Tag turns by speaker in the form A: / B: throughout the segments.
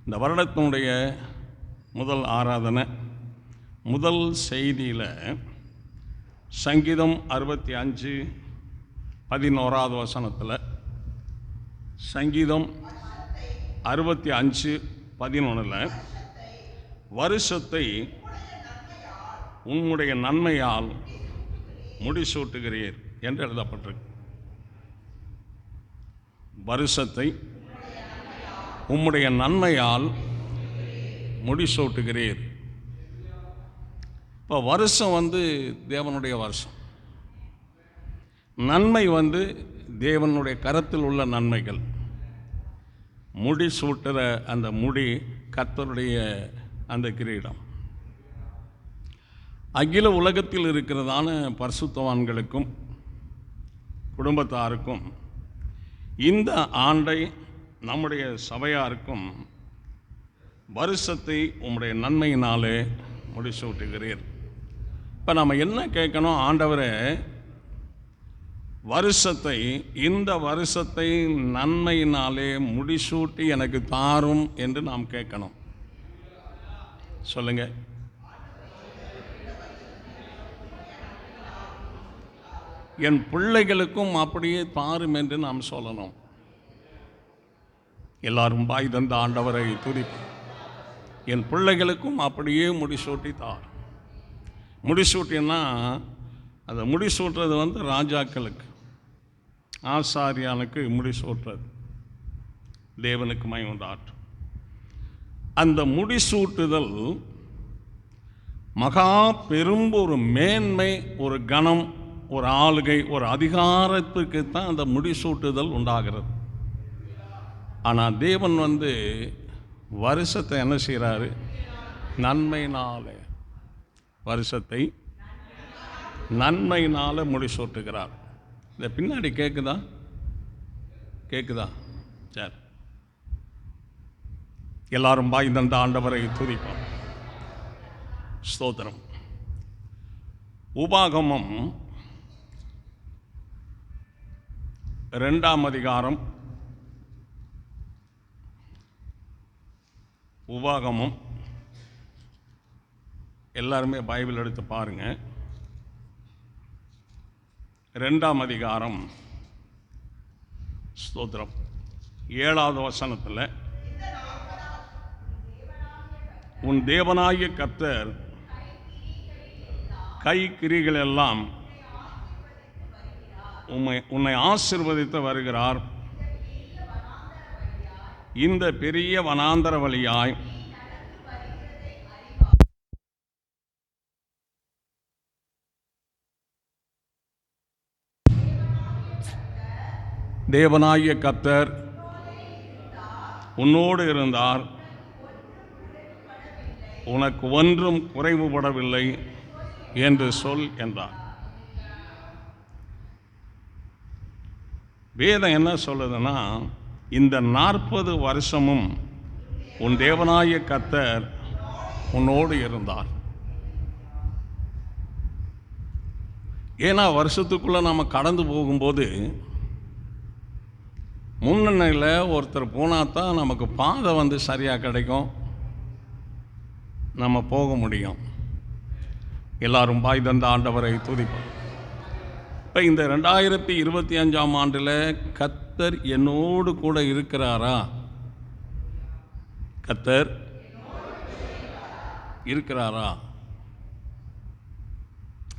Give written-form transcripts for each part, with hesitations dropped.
A: இந்த வருடத்தினுடைய முதல் ஆராதனை முதல் செய்தியில் சங்கீதம் 65:11 வசனத்தில் சங்கீதம் 65:11 வருஷத்தை உம்முடைய நன்மையால் முடிசூட்டுகிறீர் என்று எழுதப்பட்டிருக்கு. வருஷத்தை உம்முடைய நன்மையால் முடிசூட்டுகிறீர். இப்போ வருஷம் தேவனுடைய வருஷம், நன்மை தேவனுடைய கரத்தில் உள்ள நன்மைகள். முடிசூட்டுற அந்த முடி கர்த்தருடைய அந்த கிரீடம். அகில உலகத்தில் இருக்கிறதான பரிசுத்தவான்களுக்கும் குடும்பத்தாருக்கும் இந்த ஆண்டை நம்முடைய சபையாருக்கும் வருஷத்தை உம்முடைய நன்மையினாலே முடிசூட்டுகிறீர். இப்போ நம்ம என்ன கேட்கணும்? ஆண்டவரே, வருஷத்தை, இந்த வருஷத்தை நன்மையினாலே முடிசூட்டி எனக்கு தாரும் என்று நாம் கேட்கணும். சொல்லுங்க. என் பிள்ளைகளுக்கும் அப்படியே தாரும் என்று நாம் சொல்லணும். எல்லாரும் பாய் தந்த ஆண்டவரை துதிப்போம். என் பிள்ளைகளுக்கும் அப்படியே முடிசூட்டி தார். முடிசூட்டினா அதை முடிசூட்டுறது ராஜாக்களுக்கு, ஆசாரியானுக்கு முடிசூட்டுறது. தேவனுக்கு மகிமை உண்டாகட்டும். அந்த முடிசூட்டுதல் மகா பெரும் ஒரு மேன்மை, ஒரு கணம், ஒரு ஆளுகை, ஒரு அதிகாரத்துக்கு தான் அந்த முடிசூட்டுதல் உண்டாகிறது. ஆனால் தேவன் வருஷத்தை என்ன செய்கிறாரு? நன்மையினாலே, வருஷத்தை நன்மையினால முடிசூட்டுகிறார். இந்த பின்னாடி கேட்குதா? சரி, எல்லாரும் பாய் தந்த ஆண்டவரை துதிப்போம். ஸ்தோத்திரம். உபாகமம் 2ஆம் அதிகாரம், உபாகமம், எல்லாருமே பைபிள் எடுத்து பாருங்க. 2ஆம் அதிகாரம், ஸ்தோத்திரம், 7வது வசனத்தில், உன் தேவனாகிய கர்த்தர் கை கிரிகள் எல்லாம் உன்னை ஆசீர்வதித்து வருகிறார். இந்த பெரிய வனாந்தர வழியாய் தேவனாகிய கர்த்தர் உன்னோடு இருந்தார், உனக்கு ஒன்றும் குறைவுபடவில்லை என்று சொல் என்றார். வேதம் என்ன சொல்லுதுன்னா, இந்த 40 வருஷமும் உன் தேவனாகிய கர்த்தர் உன்னோடு இருந்தார். ஏன்னா வருஷத்துக்குள்ளே நம்ம கடந்து போகும்போது முன்னணியில் ஒருத்தர் போனால் தான் நமக்கு பாதை சரியாக கிடைக்கும், நம்ம போக முடியும். எல்லாரும் பாய் தந்த ஆண்டவரை துதிப்போம். இப்போ இந்த 2025ஆம் ஆண்டில் கர்த்தர் என்னோடு கூட இருக்கிறாரா? கர்த்தர் இருக்கிறாரா?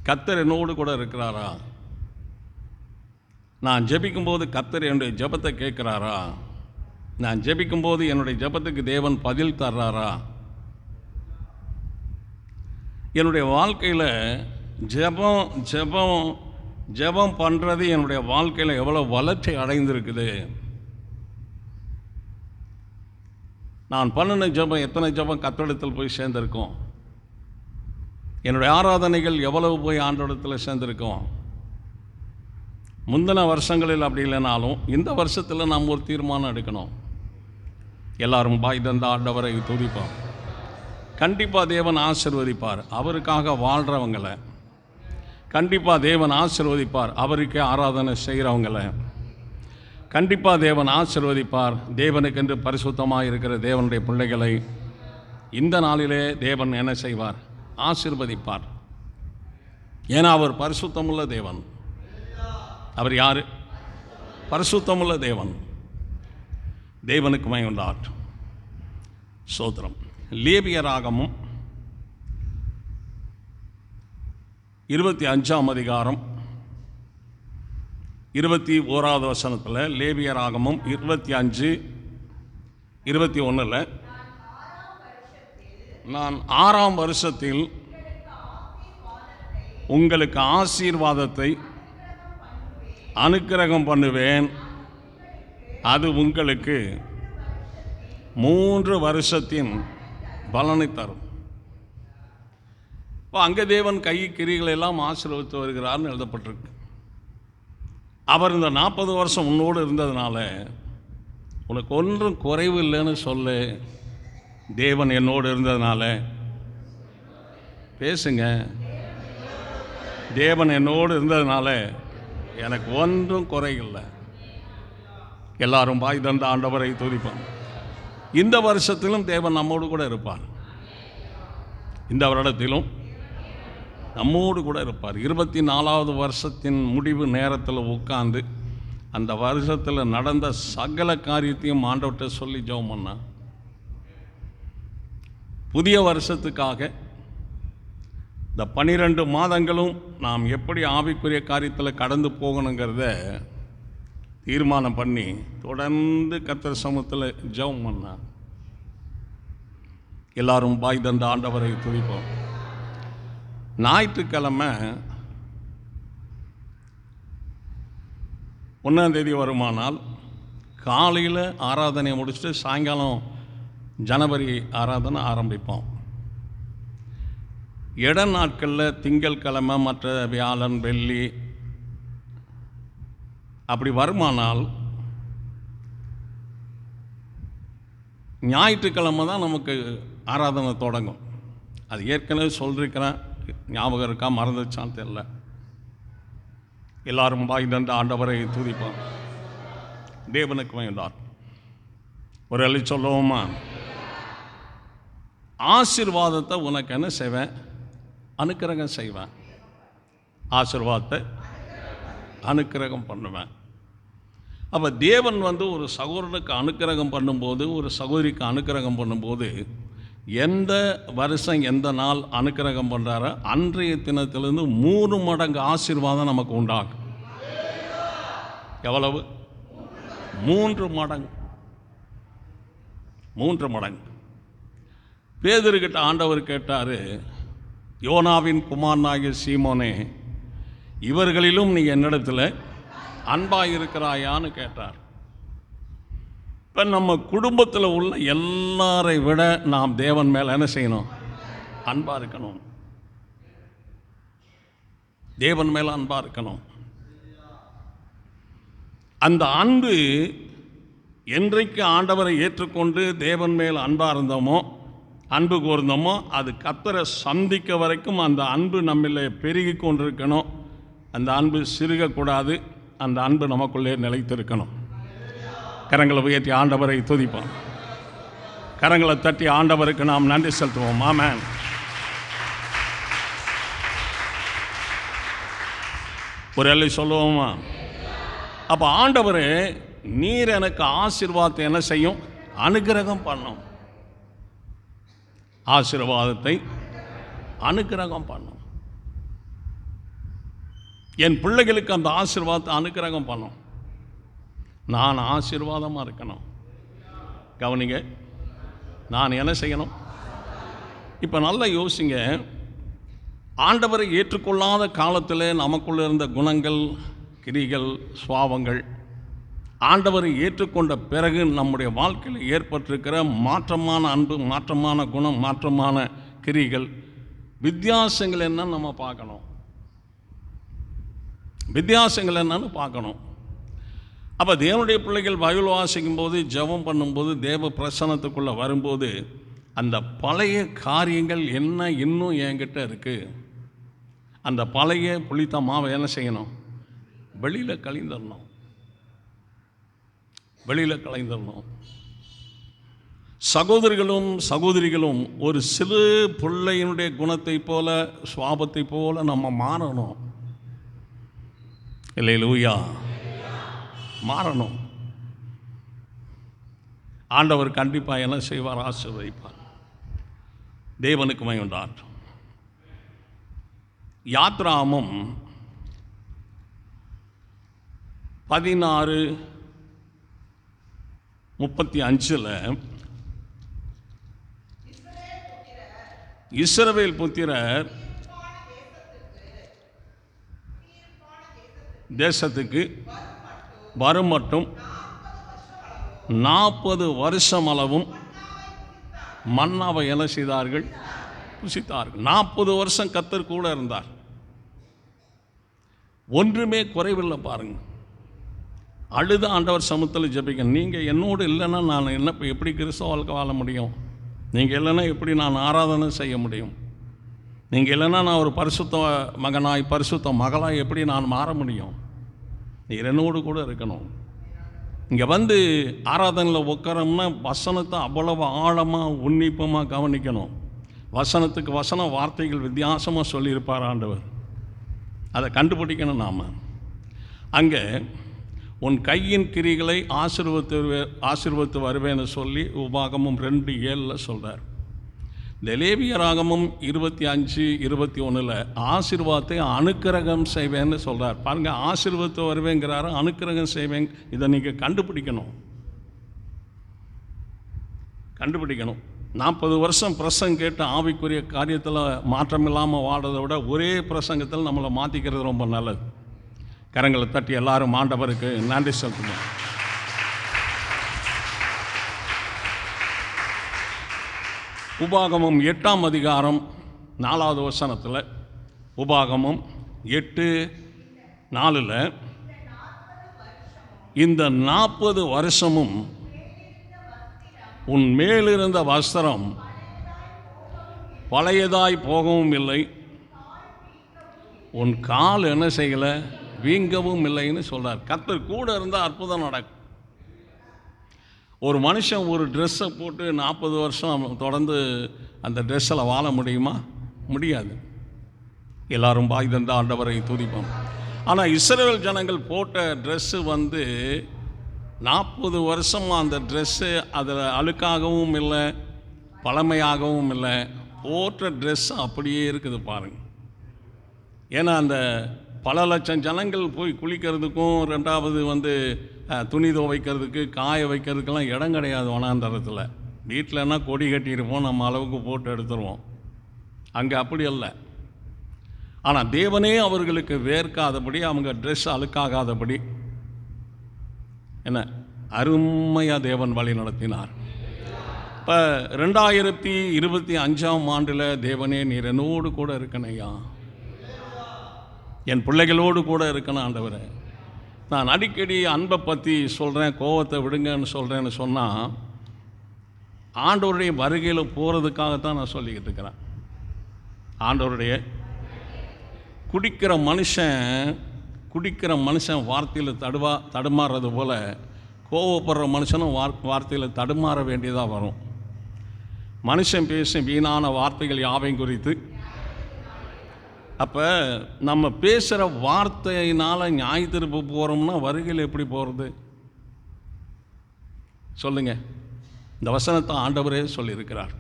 A: கர்த்தர் என்னோடு கூட இருக்கிறாரா? நான் ஜெபிக்கும்போது கர்த்தர் என்னுடைய ஜெபத்தை கேட்குறாரா? நான் ஜெபிக்கும்போது என்னுடைய ஜெபத்துக்கு தேவன் பதில் தர்றாரா? என்னுடைய வாழ்க்கையில் ஜெபம் பண்ணுறது என்னுடைய வாழ்க்கையில் எவ்வளோ வளர்ச்சி அடைந்திருக்குது. நான் பண்ணின ஜெபம், எத்தனை ஜெபம் கர்த்தரிடத்தில் போய் சேர்ந்திருக்கோம்? என்னுடைய ஆராதனைகள் எவ்வளவு போய் ஆண்டவரிடத்தில் சேர்ந்திருக்கோம்? முந்தின வருஷங்களில் அப்படி இல்லைனாலும் இந்த வருஷத்தில் நாம் ஒரு தீர்மானம் எடுக்கணும். எல்லாரும் பாய் தந்த ஆண்டவரை துதிப்போம். கண்டிப்பாக தேவன் ஆசீர்வதிப்பார். அவருக்காக வாழ்கிறவங்களை கண்டிப்பாக தேவன் ஆசீர்வதிப்பார். அவருக்கே ஆராதனை செய்கிறவங்களை கண்டிப்பாக தேவன் ஆசீர்வதிப்பார். தேவனுக்கென்று பரிசுத்தமாக இருக்கிற தேவனுடைய பிள்ளைகளை இந்த நாளிலே தேவன் என்ன செய்வார்? ஆசீர்வதிப்பார். ஏன்னா அவர் பரிசுத்தமுள்ள தேவன். அவர் யார்? பரிசுத்தமுள்ள தேவன். தேவனுக்கு மகிமை உண்டாகட்டும். ஸ்தோத்திரம். லேவியராகமம் 25ஆம் அதிகாரம் 21வது வசனத்தில், லேவியராகமம் 25:21, நான் 6ஆம் வருஷத்தில் உங்களுக்கு ஆசீர்வாதத்தை அனுக்கிரகம் பண்ணுவேன், அது உங்களுக்கு 3 வருஷத்தின் பலனை தரும். இப்போ அங்கே தேவன் கை கிரிகளை எல்லாம் ஆசீர்வதித்து வருகிறார்னு எழுதப்பட்டிருக்கு. அவர் இந்த 40 வருஷம் உன்னோடு இருந்ததுனால உனக்கு ஒன்றும் குறைவு இல்லைன்னு சொல்லு. தேவன் என்னோடு இருந்ததுனால பேசுங்க. தேவன் என்னோடு இருந்ததுனால எனக்கு ஒன்றும் குறையில்லை. எல்லாரும் பாய் தந்த ஆண்டவரை துதிப்பான். இந்த வருஷத்திலும் தேவன் நம்மோடு கூட இருப்பார். இந்த வருடத்திலும் நம்மோடு கூட இருப்பார். 24வது வருஷத்தின் முடிவு நேரத்தில் உட்கார்ந்து அந்த வருஷத்தில் நடந்த சகல காரியத்தையும் ஆண்டவர்கிட்ட சொல்லி ஜெபம் பண்ணா. புதிய வருஷத்துக்காக இந்த 12 மாதங்களும் நாம் எப்படி ஆவிக்குரிய காரியத்தில் கடந்து போகணுங்கிறத தீர்மானம் பண்ணி தொடர்ந்து கர்த்தர் சமூகத்தில் ஜெபம் பண்ணா. எல்லாரும் பாய் தந்த ஆண்டவரை துதிப்போம். ஞாயிற்றுக்கிழமை 1ஆம் தேதி வருமானால் காலையில் ஆராதனையை முடிச்சுட்டு சாயங்காலம் ஜனவரி ஆராதனை ஆரம்பிப்போம். இட நாட்களில் திங்கட்கிழமை, மற்ற வியாழன், வெள்ளி அப்படி வருமானால் ஞாயிற்றுக்கிழமை தான் நமக்கு ஆராதனை தொடங்கும். அது ஏற்கனவே சொல்லியிருக்கிறேன், ஞாபகம் இருக்கா மறந்துச்சான்னு தெரியல. எல்லாரும் பாய் தந்த ஆண்டவரை துதிப்போம். தேவனுக்கு வேண்டார். ஒரு அள்ளி சொல்லுவோமா? ஆசீர்வாதத்தை உனக்கு என்ன செய்வேன்? அனுக்கிரகம் செய்வேன். ஆசீர்வாதத்தை அனுக்கிரகம் பண்ணுவேன். அப்போ தேவன் ஒரு சகோதரனுக்கு அனுக்கிரகம் பண்ணும்போது, ஒரு சகோதரிக்கு அனுக்கிரகம் பண்ணும்போது, எந்த வருஷம் எந்த நாள் அனுக்கிரகம் பண்ணுறாரோ அன்றைய தினத்திலிருந்து 3 மடங்கு ஆசீர்வாதம் நமக்கு உண்டாகும். எவ்வளவு? 3 மடங்கு. 3 மடங்கு. பேதுருக்கிட்ட ஆண்டவர் கேட்டார், யோனாவின் குமாரனாகிய சீமோனே, இவர்களிலும் நீ என்னிடத்தில் அன்பாக இருக்கிறாயான்னு கேட்டார். இப்போ நம்ம குடும்பத்தில் உள்ள எல்லாரை விட நாம் தேவன் மேலே என்ன செய்யணும்? அன்பாக இருக்கணும். தேவன் மேலே அன்பாக இருக்கணும். அந்த அன்பு என்றைக்கு ஆண்டவரை ஏற்றுக்கொண்டு தேவன் மேல் அன்பாக இருந்தோமோ, அன்பு கூர்ந்தோமோ, அது கர்த்தரை சந்திக்க வரைக்கும் அந்த அன்பு நம்மளே பெருகி கொண்டிருக்கணும். அந்த அன்பு சிறுகக்கூடாது. அந்த அன்பு நமக்குள்ளே நிலைத்திருக்கணும். கரங்களை உயர்த்தி ஆண்டவரை துதிப்போம். கரங்களை தட்டி ஆண்டவருக்கு நாம் நன்றி செலுத்துவோம். ஆமென். ஒரு எல்லை சொல்லுவோமா? அப்போ ஆண்டவரே, நீர் எனக்கு ஆசீர்வாதத்தை என்ன செய்யும்? அனுக்கிரகம் பண்ணும். ஆசீர்வாதத்தை அனுக்கிரகம் பண்ணும். என் பிள்ளைகளுக்கு அந்த ஆசீர்வாதத்தை அனுக்கிரகம் பண்ணும். நான் ஆசீர்வாதமாக இருக்கணும். கவனிங்க, நான் என்ன செய்யணும்? இப்போ நல்லா யோசிங்க. ஆண்டவரை ஏற்றுக்கொள்ளாத காலத்தில் நமக்குள்ளே இருந்த குணங்கள், கிரிகள், சுவாவங்கள், ஆண்டவரை ஏற்றுக்கொண்ட பிறகு நம்முடைய வாழ்க்கையில் ஏற்பட்டிருக்கிற மாற்றமான அன்பு, மாற்றமான குணம், மாற்றமான கிரிகள், வித்தியாசங்கள் என்னன்னு நம்ம பார்க்கணும். வித்தியாசங்கள் என்னன்னு பார்க்கணும். அப்போ தேவனுடைய பிள்ளைகள் பைபிள் வாசிக்கும் போது, ஜெபம் பண்ணும்போது, தேவ பிரசன்னத்துக்குள்ளே வரும்போது, அந்த பழைய காரியங்கள் என்ன இன்னும் என்கிட்ட இருக்குது, அந்த பழைய புளித்த மாவை என்ன செய்யணும்? வெளியில் கழிந்துடணும். வெளியில் கலைந்துடணும். சகோதரிகளும் சகோதரிகளும் ஒரு சிறு பிள்ளையினுடைய குணத்தை போல சுவாபத்தை போல நம்ம மாறணும். அல்லேலூயா, மாறணும். ஆண்டவர் கண்டிப்பாக என்ன செய்வார்? ஆசீர்வதிப்பார். தேவனுக்கு மகிமை உண்டாகட்டும். யாத்ராகமம் 16:35 இஸ்ரவேல் புத்திரர் தேசத்துக்கு வரும் மட்டும் 40 வருஷம் அளவும் மன்னாவை என்ன செய்தார்கள்? புசித்தார்கள். 40 வருஷம் கர்த்தர் கூட இருந்தார். ஒன்றுமே குறைவில்லை. பாருங்க, அழுத ஆண்டவர் சமூகத்தில் ஜெபிக்க, நீங்கள் என்னோடு இல்லைன்னா நான் என்ன எப்படி கிறிஸ்தவ வாழ்க்கை வாழ முடியும்? நீங்கள் இல்லைன்னா எப்படி நான் ஆராதனை செய்ய முடியும்? நீங்கள் இல்லைன்னா நான் ஒரு பரிசுத்த மகனாய் பரிசுத்த மகளாய் எப்படி நான் மாற முடியும்? நீர் என்னோடு கூட இருக்கணும். இங்கே வந்து ஆராதனையில் உட்காரோம்னா வசனத்தை அவ்வளவு ஆழமாக உன்னிப்பமாக கவனிக்கணும். வசனத்துக்கு வசன வார்த்தைகள் வித்தியாசமாக சொல்லியிருப்பார் ஆண்டவர். அதை கண்டுபிடிக்கணும் நாம். அங்கே உன் கையின் கிரிகளை ஆசீர்வதித்து வருவேன்னு சொல்லி உபாகமம் 2:7 சொல்கிறார். இந்த லேவியராகமம் 25:21 ஆசீர்வாதத்தை அனுக்கிரகம் செய்வேன்னு சொல்கிறார். பாருங்கள், ஆசீர்வாதத்தை வருவேங்கிறாரு, அனுக்கிரகம் செய்வேன். இதை நீங்கள் கண்டுபிடிக்கணும். 40 வருஷம் பிரசங்கம் கேட்டு ஆவிக்குரிய காரியத்தில் மாற்றம் இல்லாமல் வாடுறதை விட ஒரே பிரசங்கத்தில் நம்மளை மாற்றிக்கிறது ரொம்ப நல்லது. கரங்களை தட்டி எல்லாரும் ஆண்டவருக்கு நன்றி செலுத்தணும். உபாகமம் 8ஆம் அதிகாரம் 4வது வசனத்தில், உபாகமம் 8:4 இந்த 40 வருஷமும் உன் மேலிருந்த வஸ்திரம் பழையதாய் போகவும் இல்லை, உன் கால் என்ன செய்யலை? வீங்கவும் இல்லைன்னு சொல்கிறார். கர்த்தர் கூட இருந்தால் அற்புதம் நடக்கும். ஒரு மனுஷன் ஒரு ட்ரெஸ்ஸை போட்டு 40 வருஷம் தொடர்ந்து அந்த ட்ரெஸ்ஸில் வாழ முடியுமா? முடியாது. எல்லாரும் பாய் தந்த ஆண்டவரை துதிப்போம். ஆனால் இஸ்ரவேல் ஜனங்கள் போட்ட ட்ரெஸ்ஸு வந்து 40 வருஷமாக அந்த ட்ரெஸ்ஸு அதில் அழுக்காகவும் இல்லை, பழமையாகவும் இல்லை. போட்ட ட்ரெஸ் அப்படியே இருக்குது பாருங்கள். ஏன்னா அந்த பல லட்சம் ஜனங்கள் போய் குளிக்கிறதுக்கும், ரெண்டாவது வந்து துணி துவைக்கிறதுக்கு, காய வைக்கிறதுக்கெல்லாம் இடம் கிடையாது வனாந்தரத்தில். வீட்டிலன்னா கொடி கட்டியிருப்போம், நம்ம அளவுக்கு போட்டு எடுத்துருவோம். அங்கே அப்படி அல்ல. ஆனால் தேவனே அவர்களுக்கு வேர்க்காதபடி, அவங்க ட்ரெஸ் அழுக்காகாதபடி என்ன அருமையாக தேவன் வழி நடத்தினார். இப்போ 2025ஆம் ஆண்டில் தேவனே நீர் என்னோடு கூட இருக்கணையா, என் பிள்ளைகளோடு கூட இருக்கணும் ஆண்டவரே. நான் அடிக்கடி அன்பை பற்றி சொல்கிறேன், கோபத்தை விடுங்கன்னு சொல்கிறேன்னு சொன்னால் ஆண்டவருடைய வருகையில் போகிறதுக்காகத்தான் நான் சொல்லிக்கிட்டு இருக்கிறேன். ஆண்டவருடைய குடிக்கிற மனுஷன் வார்த்தையில் தடுமாறுறது போல் கோவப்படுற மனுஷனும் வார்த்தையில் தடுமாற வேண்டியதாக வரும். மனுஷன் பேசும் வீணான வார்த்தைகள் யாவையும் குறித்து, அப்போ நம்ம பேசுகிற வார்த்தையினால் நியாய தீர்ப்பு போகிறோம்னா வருகையில் எப்படி போகிறது சொல்லுங்கள்? இந்த வசனத்தை ஆண்டவரே சொல்லியிருக்கிறார்.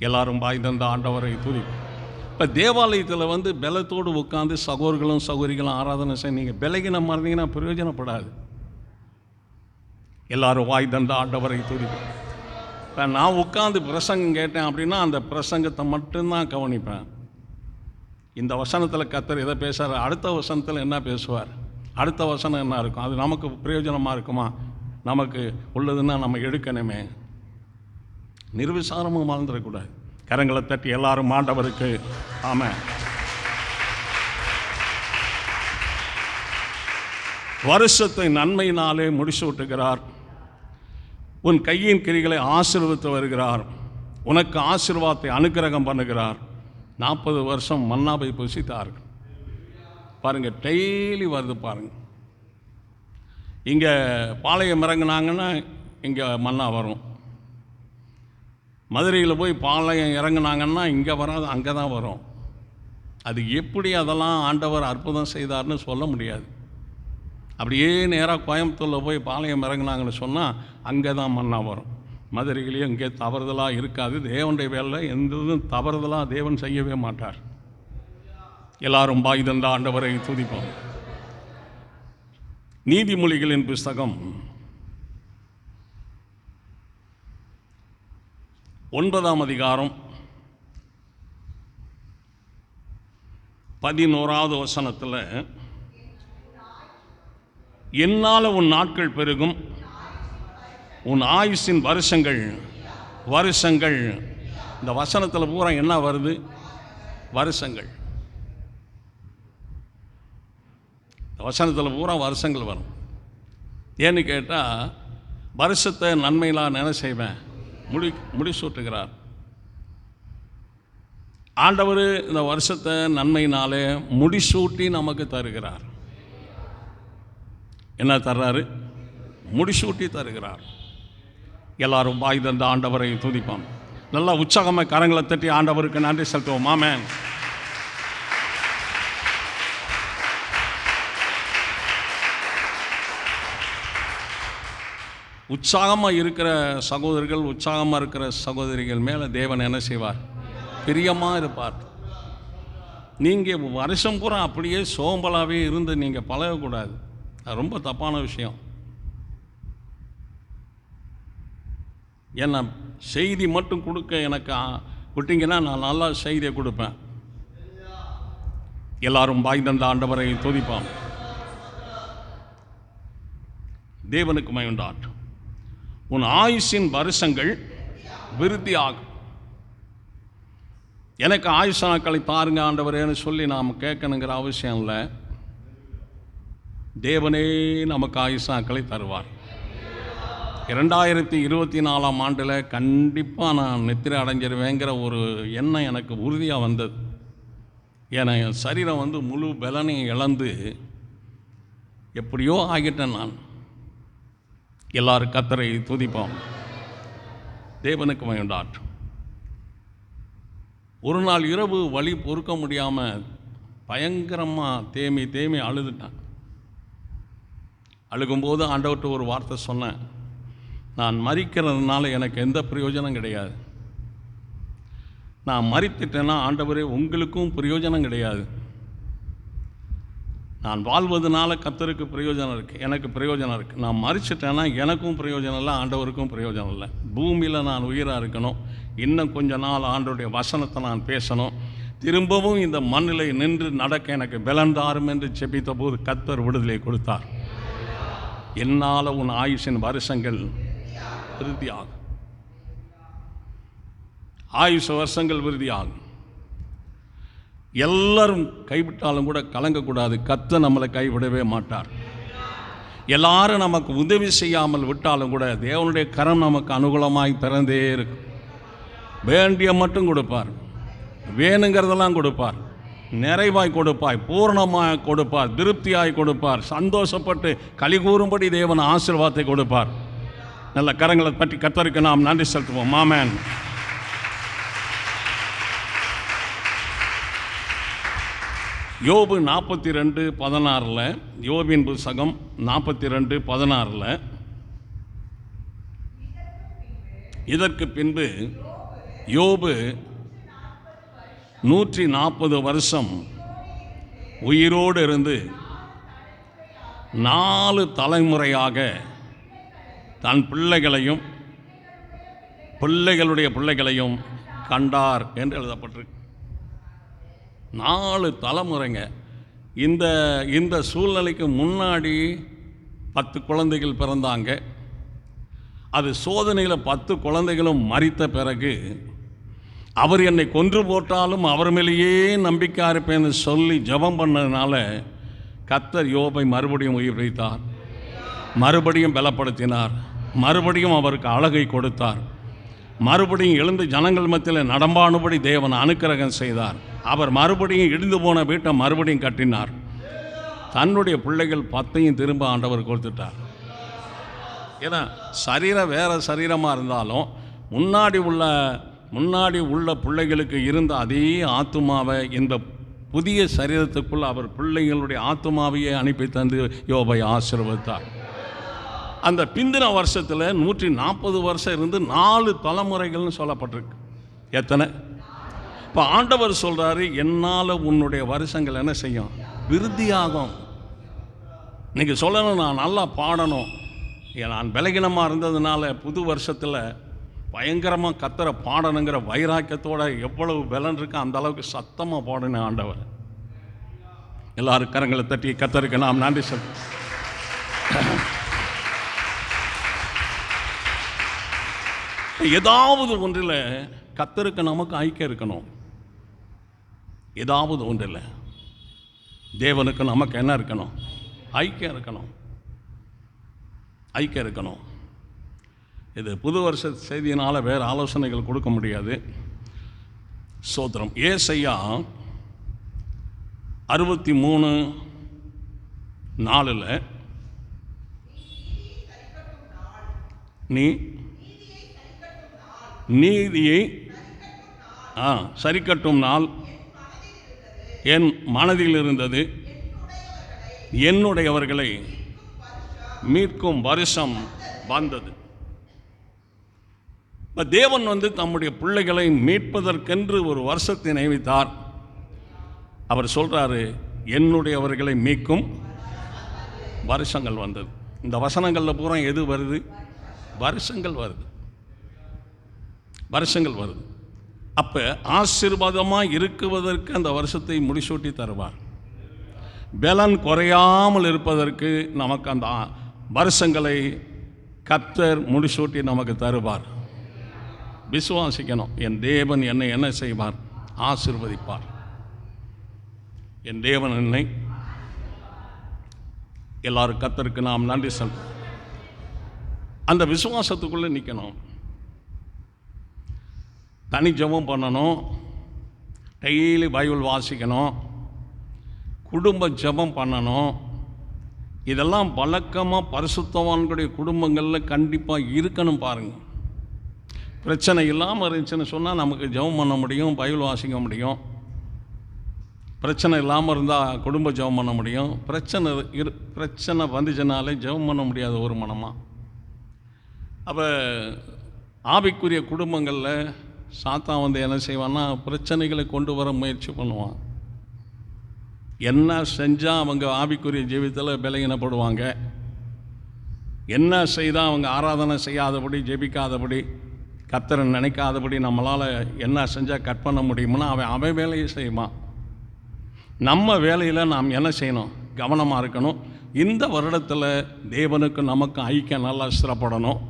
A: எல்லாரும் பாய் தந்த ஆண்டவரை துதி. இப்போ தேவாலயத்தில் வந்து பலத்தோடு உட்காந்து சகோதரர்களும் சகோதரிகளும் ஆராதனை செய்ய நீங்கள் விலகின மறந்தீங்கன்னா பிரயோஜனப்படாது. எல்லாரும் வாய் தந்த ஆண்டவரை துதி. இப்போ நான் உட்காந்து பிரசங்கம் கேட்டேன் அப்படின்னா அந்த பிரசங்கத்தை மட்டும்தான் கவனிப்பேன். இந்த வசனத்தில் கர்த்தர் எதை பேசுகிறார், அடுத்த வசனத்தில் என்ன பேசுவார், அடுத்த வசனம் என்ன இருக்கும், அது நமக்கு பிரயோஜனமாக இருக்குமா, நமக்கு உள்ளதுன்னா நம்ம எடுக்கணுமே. நிர்விசாரமும் வாழ்ந்துடக்கூடாது. கரங்களை தட்டி எல்லாரும் ஆண்டவருக்கு ஆமென். வருஷத்தை நன்மையினாலே முடிச்சு விட்டுகிறார். உன் கையின் கிரிகளை ஆசீர்வதித்து வருகிறார். உனக்கு ஆசீர்வாதத்தை அனுக்கிரகம் பண்ணுகிறார். 40 வருஷம் மன்னாவை புசித்தார்கள். பாருங்கள், டெய்லி வருது பாருங்கள். இங்கே பாளையம் இறங்குனாங்கன்னா இங்கே மன்னா வரும். மதுரையில் போய் பாளையம் இறங்குனாங்கன்னா இங்கே வராது, அங்கே தான் வரும். அது எப்படி அதெல்லாம் ஆண்டவர் அற்புதம் செய்தார்னு சொல்ல முடியாது. அப்படியே நேராக கோயம்புத்தூரில் போய் பாளையம் இறங்குனாங்கன்னு சொன்னால் அங்கே தான் மன்னா வரும். மதுரையிலேயே இங்கே தவறுதலாக இருக்காது. தேவனுடைய வேலை எந்த இதுவும் தவறுதலாக தேவன் செய்யவே மாட்டார். எல்லாரும் பாய் தந்த ஆண்டவரை துதிப்போம். நீதிமொழிகளின் புஸ்தகம் 9ஆம் அதிகாரம் 11வது வசனத்தில், என்னால் உன் நாட்கள் பெருகும், உன் ஆயுசின் வருஷங்கள். இந்த வசனத்தில் பூரா என்ன வருது? வருஷங்கள். இந்த வசனத்தில் பூரா வருஷங்கள் வரும். ஏன்னு கேட்டால், வருஷத்தை நன்மையிலாம் என்ன செய்வேன்? முடிசூட்டுகிறார் ஆண்டவர். இந்த வருஷத்தை நன்மையினாலே முடிசூட்டி நமக்கு தருகிறார். என்ன தர்றாரு? முடிசூட்டி தருகிறார். எல்லாரும் வாய் தந்த ஆண்டவரை துதிப்பான். நல்லா உற்சாகமாக கரங்களை தட்டி ஆண்டவருக்கு நன்றி செலுத்துவோம். ஆமென். உற்சாகமாக இருக்கிற சகோதரர்கள், உற்சாகமாக இருக்கிற சகோதரிகள் மேலே தேவன் என்ன செய்வார்? பிரியமாக இருப்பார். நீங்கள் வருஷம் பூரா அப்படியே சோம்பலாகவே இருந்து நீங்கள் பழகக்கூடாது. அது ரொம்ப தப்பான விஷயம். ஏன்னா செய்தி மட்டும் கொடுக்க எனக்கு விட்டிங்கன்னா நான் நல்லா செய்தியை கொடுப்பேன். எல்லாரும் வாய் தந்த ஆண்டவரை துதிப்பான். தேவனுக்கு மகிமை. உன் ஆயுசின் வருஷங்கள் விருத்தி ஆகும். எனக்கு ஆயுஷ் நாட்களை தாருங்க ஆண்டவரேன்னு சொல்லி நாம் கேட்கணுங்கிற அவசியம் இல்லை. தேவனே நமக்கு ஆயுஷ் நாட்களை தருவார். 2024ஆம் ஆண்டில் கண்டிப்பாக நான் நித்திரை அடைஞ்சிருவேங்கிற ஒரு எண்ணம் எனக்கு உறுதியாக வந்தது. ஏன்னா என் சரீரம் முழு பலனையும் இழந்து எப்படியோ ஆகிட்டேன் நான். எல்லாரும் கர்த்தரை துதிப்போம். தேவனுக்கு மகிமை. ஒரு நாள் இரவு வலி பொறுக்க முடியாமல் பயங்கரமாக தேமி அழுதுட்டேன். அழுகும்போது ஆண்டவர்கிட்ட ஒரு வார்த்தை சொன்னேன். நான் மரிக்கிறதுனால எனக்கு எந்த பிரயோஜனம் கிடையாது. நான் மரித்துட்டேன்னா ஆண்டவரே உங்களுக்கும் பிரயோஜனம் கிடையாது. நான் வாழ்வதனால கர்த்தருக்கு பிரயோஜனம் இருக்குது, எனக்கு பிரயோஜனம் இருக்குது. நான் மரிச்சிட்டேன்னா எனக்கும் பிரயோஜனம் இல்லை, ஆண்டவருக்கும் பிரயோஜனம் இல்லை. பூமியில் நான் உயிராக இருக்கணும். இன்னும் கொஞ்ச நாள் ஆண்டவருடைய வசனத்தை நான் பேசணும். திரும்பவும் இந்த மண்ணில் நின்று நடக்க எனக்கு பலன்தாரும் என்று செபித்த போது கர்த்தர் விடுதலை கொடுத்தார். என்னால் உன் ஆயுஷின் வருஷங்கள் விருத்தியாகும். ஆயுஷ வருஷங்கள் விருத்தியாகும். எல்லாரும் கைவிட்டாலும் கூட கலங்கக்கூடாது. கர்த்தர் நம்மளை கைவிடவே மாட்டார். எல்லாரும் நமக்கு உதவி செய்யாமல் விட்டாலும் கூட தேவனுடைய கரம் நமக்கு அனுகூலமாய் திறந்தே இருக்கும். வேண்டிய மட்டும் கொடுப்பார், வேணுங்கிறதெல்லாம் கொடுப்பார், நிறைவாய் கொடுப்பாய், பூர்ணமாய் கொடுப்பார், திருப்தியாய் கொடுப்பார், சந்தோஷப்பட்டு களி கூறும்படி தேவன் ஆசீர்வாதத்தை கொடுப்பார். நல்ல கரங்களை பற்றி கர்த்தருக்கு நாம் நன்றி செலுத்துவோம். ஆமென். யோபு 42:16, யோபின் புத்தகம் 42:16, இதற்கு பின்பு யோபு 140 வருஷம் உயிரோடு இருந்து 4 தலைமுறையாக தன் பிள்ளைகளையும் பிள்ளைகளுடைய பிள்ளைகளையும் கண்டார் என்று எழுதப்பட்டிருக்கு. 4 தலைமுறைங்க. இந்த சூழ்நிலைக்கு முன்னாடி 10 குழந்தைகள் பிறந்தாங்க. அது சோதனையில் 10 குழந்தைகளும் மரித்த பிறகு அவர் என்னை கொன்று போட்டாலும் அவர் மேலேயே நம்பிக்கை இருப்பேன்னு சொல்லி ஜெபம் பண்ணதுனால கர்த்தர் யோபை மறுபடியும் உயிர் வைத்தார், மறுபடியும் பலப்படுத்தினார், மறுபடியும் அவருக்கு அழகை கொடுத்தார், மறுபடியும் எழுந்து ஜனங்கள் மத்தியில் நடம்பானுபடி தேவன் அனுக்கிரகம் செய்தார். அவர் மறுபடியும் இடிந்து போன வீட்டை மறுபடியும் கட்டினார். தன்னுடைய பிள்ளைகள் 10 திரும்ப ஆண்டவர் கொடுத்துட்டார். ஏன்னா சரீரம் வேறு சரீரமாக இருந்தாலும் முன்னாடி உள்ள பிள்ளைகளுக்கு இருந்த அதே ஆத்துமாவை இந்த புதிய சரீரத்துக்குள் அவர் பிள்ளைகளுடைய ஆத்துமாவையே அனுப்பி தந்து யோபை ஆசீர்வதித்தார். அந்த பிந்தின வருஷத்தில் 140 வருஷம் இருந்து 4 தலைமுறைகள்னு சொல்லப்பட்டிருக்கு. எத்தனை? இப்போ ஆண்டவர் சொல்கிறாரு, என்னால் உன்னுடைய வருஷங்கள் என்ன செய்யும்? விருத்தியாகும். இன்றைக்கி சொல்லணும், நான் நல்லா பாடணும், நான் பலகீனமாக இருந்ததுனால புது வருஷத்தில் பயங்கரமாக கத்தரை பாடணுங்கிற வைராக்கியத்தோட எவ்வளவு பலன் இருக்கு அந்த அளவுக்கு சத்தமாக பாடணும் ஆண்டவர். எல்லாரும் கரங்களை தட்டி கத்தருக்கு நாம் நன்றி சொல். ஏதாவது ஒன்றில் கத்தருக்கு நமக்கு ஐக்கியம் இருக்கணும். ஏதாவது ஒன்றில் தேவனுக்கு நமக்கு என்ன இருக்கணும்? ஐக்கியம் இருக்கணும். ஐக்கியம் இருக்கணும். இது புது வருஷ செய்தியினால் வேறு ஆலோசனைகள் கொடுக்க முடியாது. சோத்திரம். ஏசாயா 63:4 நீ நீதியை சரிக்கட்டும் நாள் என் மனதில் இருந்தது, என்னுடையவர்களை மீட்கும் வருஷம் வந்தது. தேவன் தம்முடைய பிள்ளைகளை மீட்பதற்கென்று ஒரு வருஷத்தை நியமித்தார். அவர் சொல்கிறாரு, என்னுடையவர்களை மீட்கும் வருஷங்கள் வந்தது. இந்த வசனங்களில் பூரா எது வருது? வருஷங்கள் வருது. வருஷங்கள் வருது. அப்போ ஆசீர்வாதமாக இருக்குவதற்கு அந்த வருஷத்தை முடிசூட்டி தருவார். பலன் குறையாமல் இருப்பதற்கு நமக்கு அந்த வருஷங்களை கர்த்தர் முடிசூட்டி நமக்கு தருவார். விசுவாசிக்கணும். என் தேவன் என்னை என்ன செய்வார்? ஆசீர்வதிப்பார். என் தேவன் என்னை எல்லாரும் கர்த்தருக்கு நாம் நன்றி சொல்றோம். அந்த விசுவாசத்துக்குள்ளே நிற்கணும். தனி ஜெபம் பண்ணணும், டெய்லி பைபிள் வாசிக்கணும், குடும்ப ஜெபம் பண்ணணும். இதெல்லாம் வழக்கமாக பரிசுத்தவான்களுடைய குடும்பங்களில் கண்டிப்பாக இருக்கணும். பாருங்கள், பிரச்சனை இல்லாமல் இருந்துச்சுன்னு சொன்னால் நமக்கு ஜெபம் பண்ண முடியும், பைபிள் வாசிக்க முடியும். பிரச்சனை இல்லாமல் இருந்தால் குடும்ப ஜெபம் பண்ண முடியும். பிரச்சனை வந்துச்சுனாலே ஜெபம் பண்ண முடியாது ஒரு மனமாக. அப்போ ஆவிக்குரிய குடும்பங்களில் சாத்தான் என்ன செய்வான்னா, பிரச்சனைகளை கொண்டு வர முயற்சி பண்ணுவான். என்ன செஞ்சால் அவங்க ஆவிக்குரிய ஜீவிதத்தில் பலகீனப்படுவாங்க, என்ன செய்தால் அவங்க ஆராதனை செய்யாதபடி, ஜெபிக்காதபடி, கர்த்தரை நினைக்காதபடி நம்மளால் என்ன செஞ்சால் கட் பண்ண முடியும்னா அவன் வேலையை செய்வான். நம்ம வேலையில் நாம் என்ன செய்யணும்? கவனமாக இருக்கணும். இந்த வருடத்தில் தேவனுக்கு நமக்கு ஐக்கியம் நல்லா ஸ்திரப்படணும்.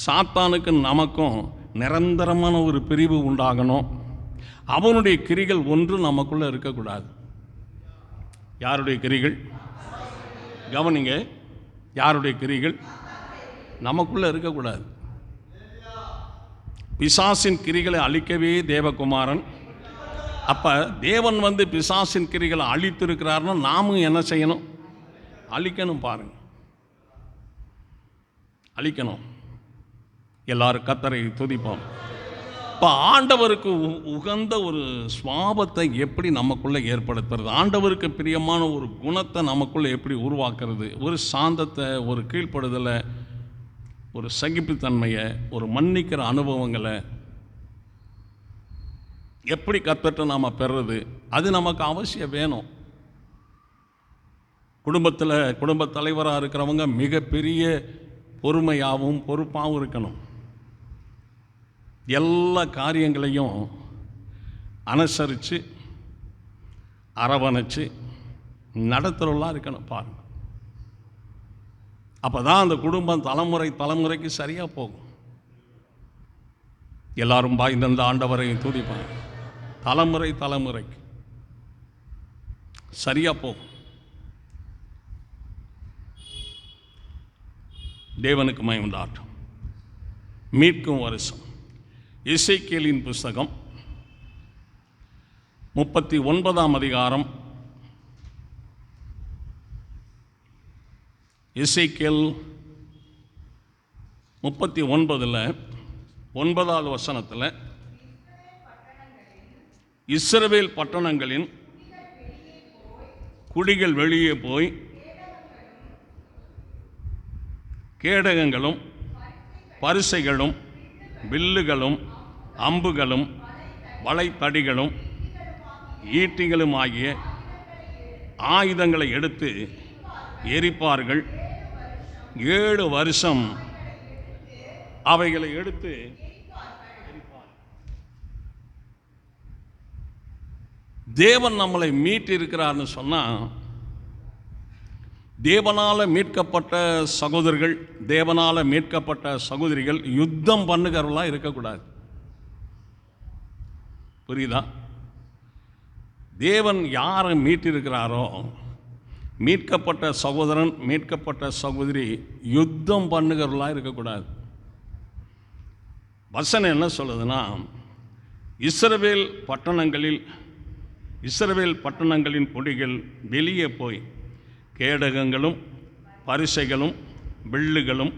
A: சாத்தானுக்கு நமக்கும் நிரந்தரமான ஒரு பிரிவு உண்டாகணும். அவனுடைய கிரிகள் ஒன்று நமக்குள்ளே இருக்கக்கூடாது. யாருடைய கிரிகள்? கவனிங்க, யாருடைய கிரிகள்? நமக்குள்ளே இருக்கக்கூடாது. பிசாசின் கிரிகளை அழிக்கவே தேவகுமாரன். அப்போ தேவன் பிசாசின் கிரிகளை அழித்திருக்கிறார்னா நாமும் என்ன செய்யணும்? அழிக்கணும். பாருங்கள், அழிக்கணும். எல்லாரும் கர்த்தரை துதிப்போம். இப்போ ஆண்டவருக்கு உகந்த ஒரு சுவாபத்தை எப்படி நமக்குள்ளே ஏற்படுத்துறது, ஆண்டவருக்கு பிரியமான ஒரு குணத்தை நமக்குள்ளே எப்படி உருவாக்குறது, ஒரு சாந்தத்தை, ஒரு கீழ்ப்படுதலை, ஒரு சகிப்புத்தன்மையை, ஒரு மன்னிக்கிற அனுபவங்களை எப்படி கர்த்தர்ட்ட நாம் பெறுறது, அது நமக்கு அவசியம் வேணும். குடும்ப தலைவராக இருக்கிறவங்க மிகப்பெரிய பொறுமையாகவும் பொறுப்பாகவும் இருக்கணும். எல்லா காரியங்களையும் அனுசரித்து அரவணைச்சு நடத்துகிறவர்களாக இருக்கணும். பாருங்கள், அப்போ தான் அந்த குடும்பம் தலைமுறைக்கு சரியாக போகும். எல்லாரும் இந்த ஆண்டவரை துதிப்பாங்க. தலைமுறைக்கு சரியாக போகும். தேவனுக்கு மகிமை உண்டாகட்டும். மீட்கும் வருஷம். எசேக்கியேலின் புஸ்தகம் 39ஆம் அதிகாரம். எசேக்கியேல் 39 9வது வசனத்தில், இஸ்ரவேல் பட்டணங்களின் குடிகள் வெளியே போய் கேடகங்களும் பரிசைகளும் வில்லுகளும் அம்புகளும் வளைத்தடிகளும் ஈட்டிகளும் ஆகிய ஆயுதங்களை எடுத்து எரிப்பார்கள். 7 வருஷம் அவைகளை எடுத்து எரிப்பார்கள். தேவன் நம்மளை மீட்டிருக்கிறார்னு சொன்னால், தேவனால் மீட்கப்பட்ட சகோதரர்கள், தேவனால் மீட்கப்பட்ட சகோதரிகள் யுத்தம் பண்ணுகிறவர்களாக இருக்கக்கூடாது. புரியுதா? தேவன் யாரை மீட்டிருக்கிறாரோ, மீட்கப்பட்ட சகோதரன், மீட்கப்பட்ட சகோதரி யுத்தம் பண்ணுகிறவர்களாக இருக்கக்கூடாது. வசனம் என்ன சொல்லுதுன்னா, இஸ்ரவேல் பட்டணங்களின் குடிகள் வெளியே போய் கேடகங்களும் பரிசைகளும் வில்லுகளும்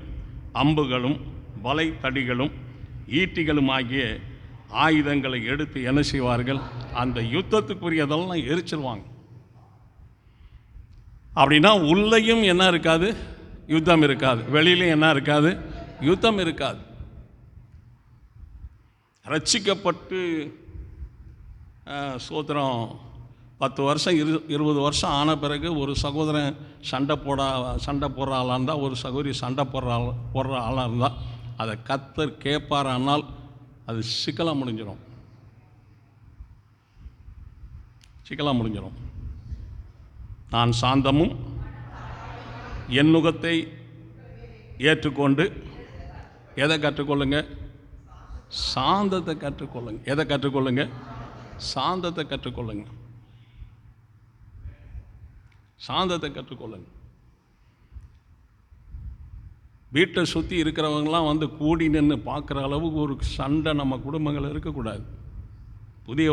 A: அம்புகளும் வளைத்தடிகளும் ஈட்டிகளும் ஆகிய ஆயுதங்களை எடுத்து என்ன செய்வார்கள்? அந்த யுத்தத்துக்குரியதெல்லாம் எரிச்சிருவாங்க. அப்படின்னா உள்ளேயும் என்ன இருக்காது? யுத்தம் இருக்காது. வெளியிலையும் என்ன இருக்காது? யுத்தம் இருக்காது. ரட்சிக்கப்பட்டு சோத்திரம் 10 வருஷம் 20 வருஷம் ஆன பிறகு ஒரு சகோதரன் சண்டை போடுற ஆளாக இருந்தால், ஒரு சகோதரி சண்டை போடுற ஆளாக இருந்தால், அதை கர்த்தர் கேட்பாரானால் அது சிக்கலாக முடிஞ்சிடும். நான் சாந்தமும் என் நுகத்தை ஏற்றுக்கொண்டு எதை கற்றுக்கொள்ளுங்க? சாந்தத்தை கற்றுக்கொள்ளுங்க. எதை கற்றுக்கொள்ளுங்க? சாந்தத்தை கற்றுக்கொள்ளுங்க. சாந்தத்தை கற்றுக்கொள்ளுங்க. வீட்டை சுற்றி இருக்கிறவங்களாம் வந்து கூடி நின்று பார்க்குற அளவுக்கு ஒரு சண்டை நம்ம குடும்பங்கள் இருக்கக்கூடாது. புதிய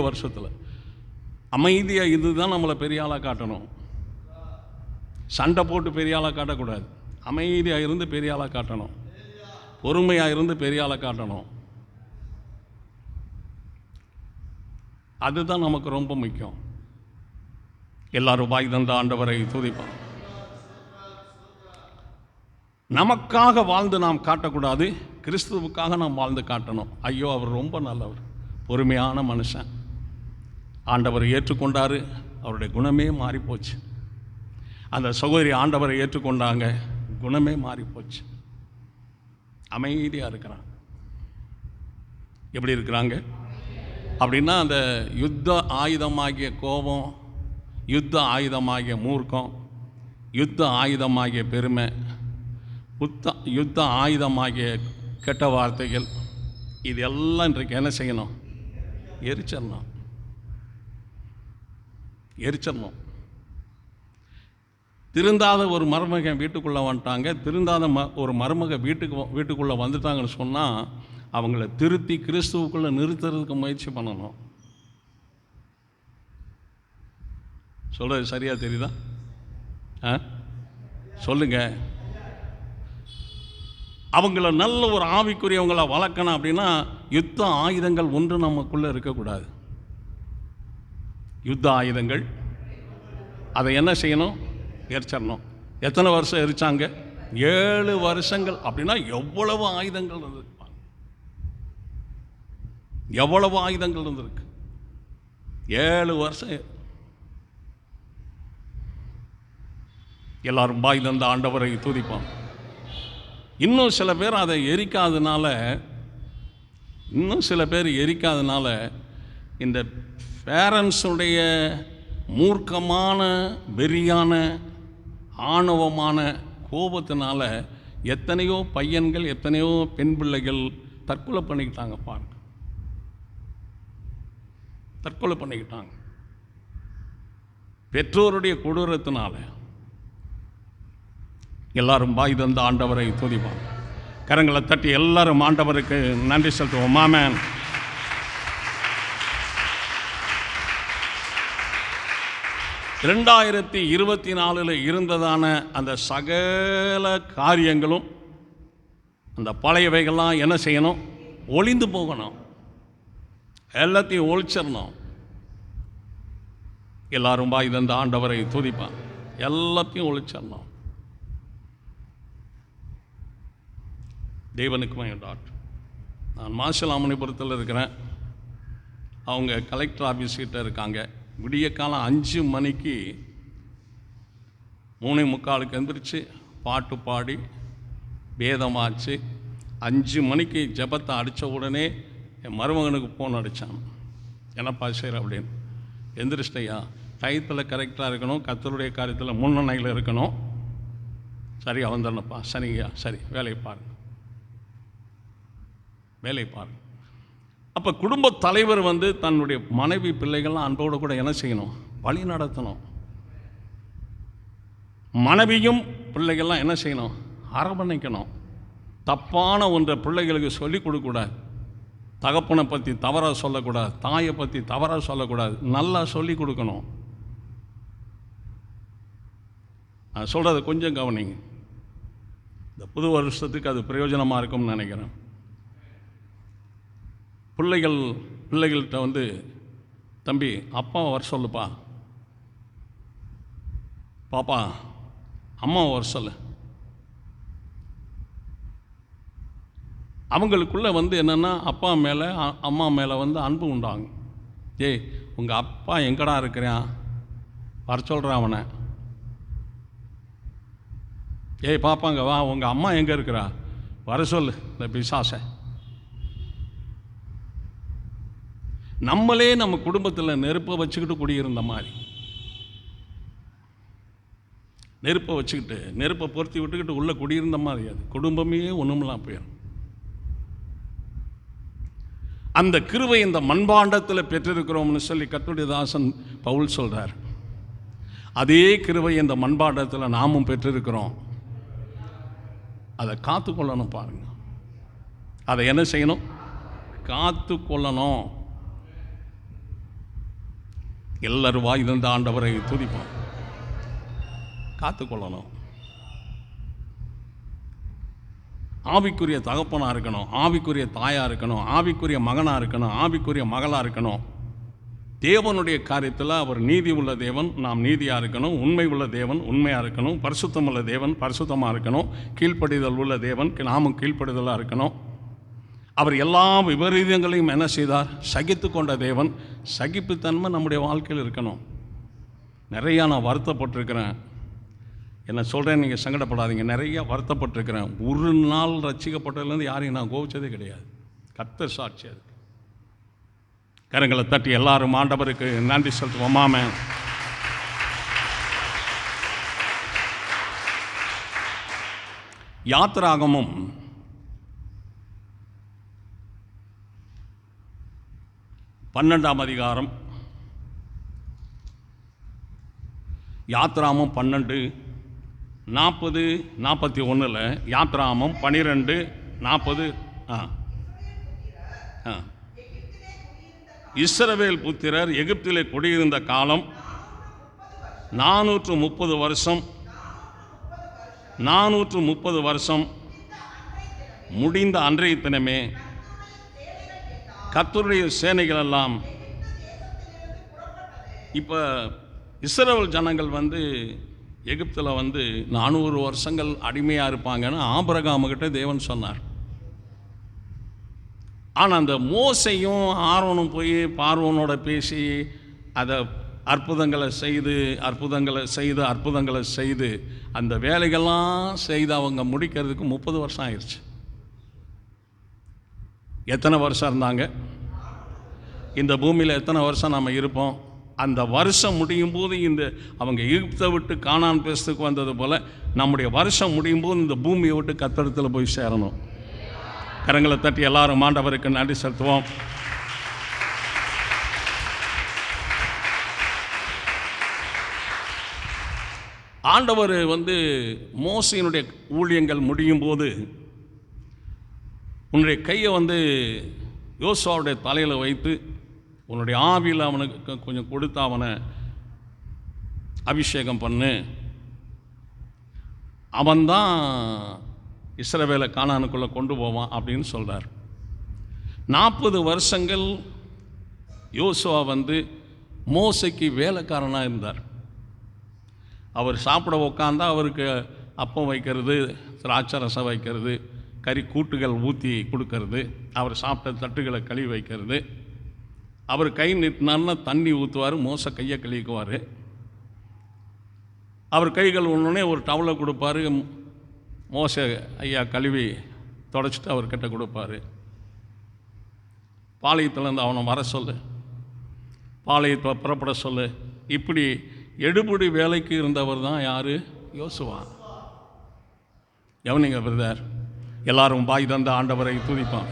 A: வருஷத்தில் அமைதியாக இதுதான் நம்மளை பெரிய ஆளாக காட்டணும். சண்டை போட்டு பெரிய ஆளாக காட்டக்கூடாது. அமைதியாக இருந்து பெரிய ஆளாக காட்டணும். பொறுமையாக இருந்து பெரிய ஆளாக காட்டணும். அதுதான் நமக்கு ரொம்ப முக்கியம். எல்லாரும் வாய் தந்த ஆண்டவரை துதிப்போம். நமக்காக வாழ்ந்து நாம் காட்டக்கூடாது, கிறிஸ்துவுக்காக நாம் வாழ்ந்து காட்டணும். ஐயோ, அவர் ரொம்ப நல்லவர், பொறுமையான மனுஷன், ஆண்டவரை ஏற்றுக்கொண்டார், அவருடைய குணமே மாறிப்போச்சு. அந்த சகோதரி ஆண்டவரை ஏற்றுக்கொண்டாங்க, குணமே மாறிப்போச்சு. அமைதியாக இருக்கிறாங்க. எப்படி இருக்கிறாங்க அப்படின்னா, அந்த யுத்த ஆயுதமாகிய கோபம், யுத்த ஆயுதமாகிய மூர்க்கம், யுத்த ஆயுதமாகிய பெருமை, யுத்த ஆயுதமாகிய கெட்ட வார்த்தைகள், இது எல்லாம் இன்றைக்கு என்ன செய்யணும்? எரிச்சிடணும். திருந்தாத ஒரு மருமகன் வீட்டுக்குள்ளே வந்துட்டாங்க. திருந்தாத ஒரு மருமக வீட்டுக்குள்ளே வந்துட்டாங்கன்னு சொன்னால், அவங்கள திருத்தி கிறிஸ்துவுக்குள்ளே நிறுத்துறதுக்கு முயற்சி பண்ணணும். சொல்கிறது சரியாக தெரியுதா? சொல்லுங்க. அவங்கள நல்ல ஒரு ஆவிக்குரியவங்களை வளர்க்கணும் அப்படின்னா, யுத்த ஆயுதங்கள் ஒன்று நமக்குள்ளே இருக்கக்கூடாது. யுத்த ஆயுதங்கள் அதை என்ன செய்யணும்? எரிச்சிடணும். எத்தனை வருஷம் எரிச்சாங்க? 7 வருஷங்கள். அப்படின்னா எவ்வளவு ஆயுதங்கள் இருந்திருப்பாங்க, எவ்வளவு ஆயுதங்கள் இருந்திருக்கு. 7 வருஷம். எல்லாரும் வாய் தந்த ஆண்டவரை துதிப்போம். இன்னும் சில பேர் அதை எரிக்காதனால இந்த பேரண்ட்ஸுடைய மூர்க்கமான வெறியான ஆணவமான கோபத்தினால எத்தனையோ பையன்கள், எத்தனையோ பெண் பிள்ளைகள் தற்கொலை பண்ணிக்கிட்டாங்க. பாருங்க, தற்கொலை பண்ணிக்கிட்டாங்க பெற்றோருடைய கொடூரத்தினால. எல்லாரும் வாய் தந்த ஆண்டவரை துதிப்போம். கரங்களை தட்டி எல்லாரும் ஆண்டவருக்கு நன்றி செலுத்துவோம். ஆமென். 2024 இருந்ததான அந்த சகல காரியங்களும், அந்த பழையவைகள்லாம் என்ன செய்யணும்? ஒளிந்து போகணும். எல்லாத்தையும் ஒழிச்சிடணும். எல்லாரும் பாய் தந்த ஆண்டவரை துதிப்பான். எல்லாத்தையும் ஒழிச்சிடணும். தேவனுக்குமே டாக்டர், நான் மாசிலாமணிபுரத்தில் இருக்கிறேன். அவங்க கலெக்டர் ஆஃபீஸ் கிட்ட இருக்காங்க. விடிய காலம் 5 மணிக்கு 3:45 எந்திரிச்சு பாட்டு பாடி வேதமாச்சு. 5 மணிக்கு ஜபத்தை அடித்த உடனே என் மருமகனுக்கு ஃபோன் அடித்தான். என்னப்பா செய்கிற அப்படின்னு. எந்திரிச்சிட்டையா, டயத்தில் கரெக்டாக இருக்கணும், கர்த்தருடைய காரியத்தில் முன்னணியில் இருக்கணும். சரி வந்துடணுப்பா. சரிங்கய்யா, சரி வேலையை பாருங்க, வேலையை பாருங்க. அப்போ குடும்ப தலைவர் தன்னுடைய மனைவி பிள்ளைகள்லாம் அன்போடு கூட என்ன செய்யணும்? வழி நடத்தணும். மனைவியும் பிள்ளைகள்லாம் என்ன செய்யணும்? அரவணைக்கணும். தப்பான ஒன்றை பிள்ளைகளுக்கு சொல்லிக் கொடுக்கக்கூடாது. தகப்பனை பற்றி தவறாக சொல்லக்கூடாது, தாயை பற்றி தவறாக சொல்லக்கூடாது, நல்லா சொல்லி கொடுக்கணும். நான் சொல்கிறத கொஞ்சம் கவனிங்க. இந்த புது வருஷத்துக்கு அது பிரயோஜனமாக இருக்கும்னு நினைக்கிறேன். பிள்ளைகள்கிட்ட தம்பி அப்பாவை வர சொல்லுப்பா, பாப்பா அம்மாவை வர சொல்லு. அவங்களுக்குள்ளே என்னென்னா அப்பா மேலே அம்மா மேலே அன்பு உண்டாங்க. ஏய், உங்கள் அப்பா எங்கடா இருக்கிறான்? வர சொல்கிறான் அவனை. ஏய் பாப்பாங்க வா, உங்கள் அம்மா எங்கே இருக்கிறா? வர சொல்லு இந்த பிசாசை. நம்மளே நம்ம குடும்பத்தில் நெருப்பை வச்சுக்கிட்டு குடியிருந்த மாதிரி, நெருப்பை வச்சுக்கிட்டு நெருப்பை பொருத்தி விட்டுக்கிட்டு உள்ளே குடியிருந்த மாதிரி அது குடும்பமே ஒன்றுமெல்லாம் போயிடும். அந்த கிருபை இந்த மண்பாண்டத்தில் பெற்றிருக்கிறோம்னு சொல்லி கர்த்தருடைய தாசன் பவுல் சொல்கிறார். அதே கிருபை இந்த மண்பாண்டத்தில் நாமும் பெற்றிருக்கிறோம். அதை காத்து கொள்ளணும். பாருங்க, அதை என்ன செய்யணும்? காத்து கொள்ளணும். எல்லாரும் வாய் தந்த ஆண்டவரை துதிப்போம். காத்து கொள்ளணும். ஆவிக்குரிய தகப்பனாக இருக்கணும், ஆவிக்குரிய தாயாக இருக்கணும், ஆவிக்குரிய மகனாக இருக்கணும், ஆவிக்குரிய மகளாக இருக்கணும். தேவனுடைய காரியத்தில் அவர் நீதி உள்ள தேவன், நாம் நீதியாக இருக்கணும். உண்மை உள்ள தேவன் உண்மையாக இருக்கணும். பரிசுத்தம் உள்ள தேவன் பரிசுத்தமாக இருக்கணும். கீழ்ப்படிதல் உள்ள தேவன் நாமும் கீழ்ப்படிதலாக இருக்கணும். அவர் எல்லா விபரீதங்களையும் என்ன செய்தார்? சகித்து கொண்ட தேவன். சகிப்புத்தன்மை நம்முடைய வாழ்க்கையில் இருக்கணும். நிறையா நான் வருத்தப்பட்டிருக்கிறேன். என்ன சொல்கிறேன், நீங்கள் சங்கடப்படாதீங்க. நிறையா வருத்தப்பட்டிருக்கிறேன். ஒரு நாள் ரட்சிக்கப்பட்டதுலேருந்து யாரையும் நான் கோபிச்சதே கிடையாது. கர்த்தர் சாட்சி. அதுக்கு கரங்களை தட்டி எல்லாரும் ஆண்டவருக்கு நன்றி செலுத்துவோம். ஆமென். யாத்திராகமம் 12ஆம் அதிகாரம். யாத்ராமம் 12:40-41. யாத்ராமம் 12:40. இஸ்ரவேல் புத்திரர் எகிப்திலே குடியிருந்த காலம் 430 வருஷம். 430 வருஷம் முடிந்த அன்றைய தினமே கர்த்தருடைய சேனைகள் எல்லாம், இப்போ இஸ்ரவேல் ஜனங்கள் எகிப்தில் 400 வருஷங்கள் அடிமையாக இருப்பாங்கன்னு ஆபிரகாமுக்கிட்ட தேவன் சொன்னார். ஆனால் அந்த மோசையும் ஆரோனும் போய் பார்வோனோட பேசி அதை அற்புதங்களை செய்து அந்த வேலைகள்லாம் செய்து அவங்க முடிக்கிறதுக்கு 30 வருஷம் ஆயிடுச்சு. எத்தனை வருஷம் இருந்தாங்க? இந்த பூமியில் எத்தனை வருஷம் நம்ம இருப்போம்? அந்த வருஷம் முடியும் போது அவங்க எகிப்தை விட்டு கானான் தேசத்துக்கு வந்தது போல் நம்முடைய வருஷம் முடியும் போது இந்த பூமியை விட்டு கர்த்தரிடத்தில் போய் சேரணும். கரங்களை தட்டி எல்லாரும் ஆண்டவருக்கு நன்றி செலுத்துவோம். ஆண்டவர் மோசையினுடைய ஊழியங்கள் முடியும் போது உன்னுடைய கையை யோசுவாவுடைய தலையில் வைத்து உன்னுடைய ஆவியில் அவனுக்கு கொஞ்சம் கொடுத்து அவனை அபிஷேகம் பண்ணு, அவன்தான் இஸ்ரவேலை கானானுக்குள்ளே கொண்டு போவான் அப்படின்னு சொல்கிறார். 40 வருஷங்கள் யோசுவா மோசைக்கு வேலைக்காரனாக இருந்தார். அவர் சாப்பிட உக்காந்தா அவருக்கு அப்பம் வைக்கிறது, திராட்சை ரசம் வைக்கிறது, கறி கூட்டுகள் ஊற்றி கொடுக்கறது, அவர் சாப்பிட்ட தட்டுகளை கழுவி வைக்கிறது, அவர் கை நீட்டினார்னா தண்ணி ஊற்றுவார், மோசை கையை கழுவிக்குவார். அவர் கைகள் ஒன்றுனே ஒரு டவலை கொடுப்பார், மோசை ஐயா கழுவி தொடச்சிட்டு அவர்கிட்ட கொடுப்பார். பாளையத்திலேருந்து அவனை வர சொல்லு, பாளையத்தை புறப்பட சொல்லு. இப்படி எடுபடி வேலைக்கு இருந்தவர் தான் யார்? யோசுவா. எவனிங்க பிரதர், எல்லாரும் பாய் தந்த ஆண்டவரை துதிப்பான்.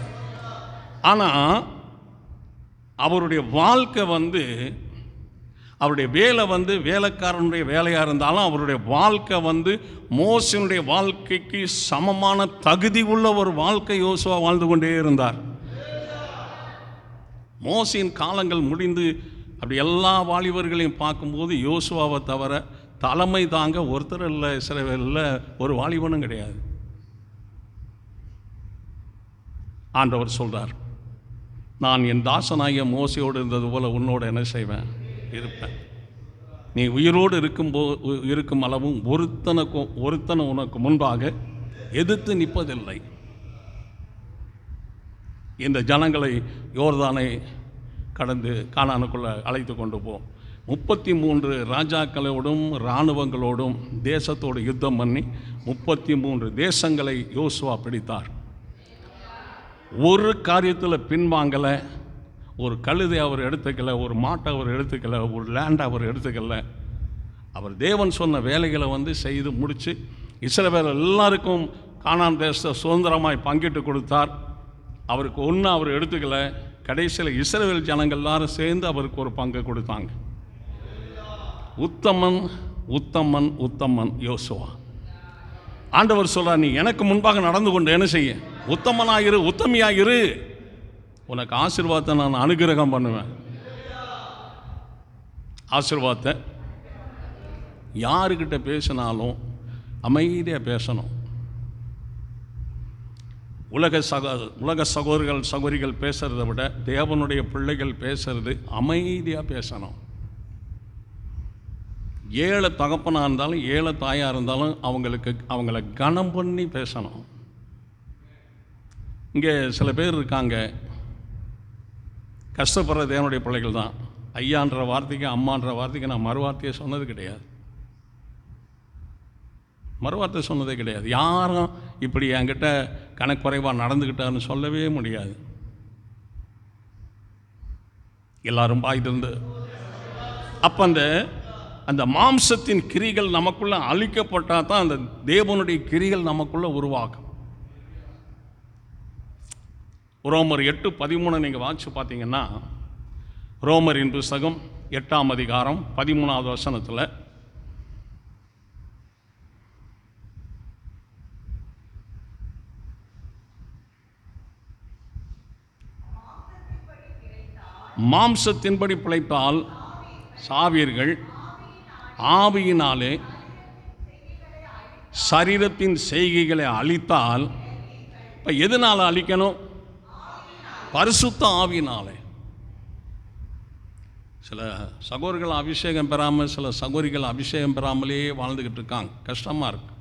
A: ஆனால் அவருடைய வாழ்க்கை அவருடைய வேலை வேலைக்காரனுடைய வேலையாக இருந்தாலும் அவருடைய வாழ்க்கை மோசனுடைய வாழ்க்கைக்கு சமமான தகுதி உள்ள ஒரு வாழ்க்கை யோசுவா வாழ்ந்து கொண்டே இருந்தார். மோசையின் காலங்கள் முடிந்து அப்படி எல்லா வாலிபர்களையும் பார்க்கும்போது யோசுவாவை தவிர தலைமை தாங்க ஒருத்தர் இல்லை, இஸ்ரவேலில் ஒரு வாலிபனும் கிடையாது. ஆண்டவர் சொல்றார், நான் என் தாசனாகிய மோசையோடு இருந்தது போல உன்னோடு என்ன செய்வேன்? இருப்பேன். நீ உயிரோடு இருக்கும் அளவும் ஒருத்தனை உனக்கு முன்பாக எதிர்த்து நிற்பதில்லை. இந்த ஜனங்களை யோர்தானை கடந்து கானானுக்குள்ளே அழைத்து கொண்டு போ. 33 ராஜாக்களோடும் இராணுவங்களோடும் தேசத்தோடு யுத்தம் பண்ணி 33 தேசங்களை யோசுவா பிடித்தார். ஒரு காரியத்தில் பின்வாங்கலை. ஒரு கழுதை அவர் எடுத்துக்கல, ஒரு மாட்டை அவர் எடுத்துக்கல, ஒரு லேண்டை அவர் எடுத்துக்கல. அவர் தேவன் சொன்ன வேலைகளை செய்து முடித்து இஸ்ரவேல் எல்லாருக்கும் கானான் தேசத்தை சுதந்திரமாய் பங்கிட்டு கொடுத்தார். அவருக்கு ஒன்று அவர் எடுத்துக்கல. கடைசியில் இஸ்ரவேல் ஜனங்கள் எல்லாரும் சேர்ந்து அவருக்கு ஒரு பங்கு கொடுத்தாங்க. உத்தமன் உத்தமன் உத்தமன் யோசுவா. ஆண்டவர் சொல்றார், நீ எனக்கு முன்பாக நடந்து கொண்டு என்ன செய்ய? உத்தமனாயிரு, உத்தமியாயிரு, உனக்கு ஆசீர்வாதத்தை நான் அனுகிரகம் பண்ணுவேன். ஆசீர்வாதத்தை யாருக்கிட்ட பேசினாலும் அமைதியாக பேசணும். உலக சகோதரர்கள் சகோதரிகள் பேசுகிறத விட தேவனுடைய பிள்ளைகள் பேசுறது அமைதியாக பேசணும். ஏழை தகப்பனாக இருந்தாலும் ஏழை தாயாக இருந்தாலும் அவங்கள கனம் பண்ணி பேசணும். இங்கே சில பேர் இருக்காங்க, கஷ்டப்படுற தேவனுடைய பிள்ளைகள் தான். ஐயான்ற வார்த்தைக்கு அம்மான்ற வார்த்தைக்கு நான் மறுவார்த்தையை சொன்னது கிடையாது, மறுவார்த்தை சொன்னதே கிடையாது. யாரும் இப்படி என்கிட்ட கணக்குறைவாக நடந்துக்கிட்டாருன்னு சொல்லவே முடியாது. எல்லாரும் பாய்ந்து அப்போ அந்த மாம்சத்தின் கிரிகள் நமக்குள்ளே அழிக்கப்பட்டால் தான் அந்த தேவனுடைய கிரிகள் நமக்குள்ளே உருவாகும். ரோமர் 8:13 நீங்கள் வாசிச்சு பார்த்தீங்கன்னா, ரோமரின் புஸ்தகம் 8ஆம் அதிகாரம் 13வது வசனத்தில், மாம்சத்தின்படி பிழைத்தால் சாவீர்கள், ஆவியினாலே சரீரத்தின் செய்கைகளை அழித்தால். இப்போ எதனால் அழிக்கணும்? பரிசுத்த ஆவியினாலே. சில சகோதரர்கள் அபிஷேகம் பெறாமல், சில சகோதரிகள் அபிஷேகம் பெறாமலே வாழ்ந்துக்கிட்டு இருக்காங்க. கஷ்டமாக இருக்கு.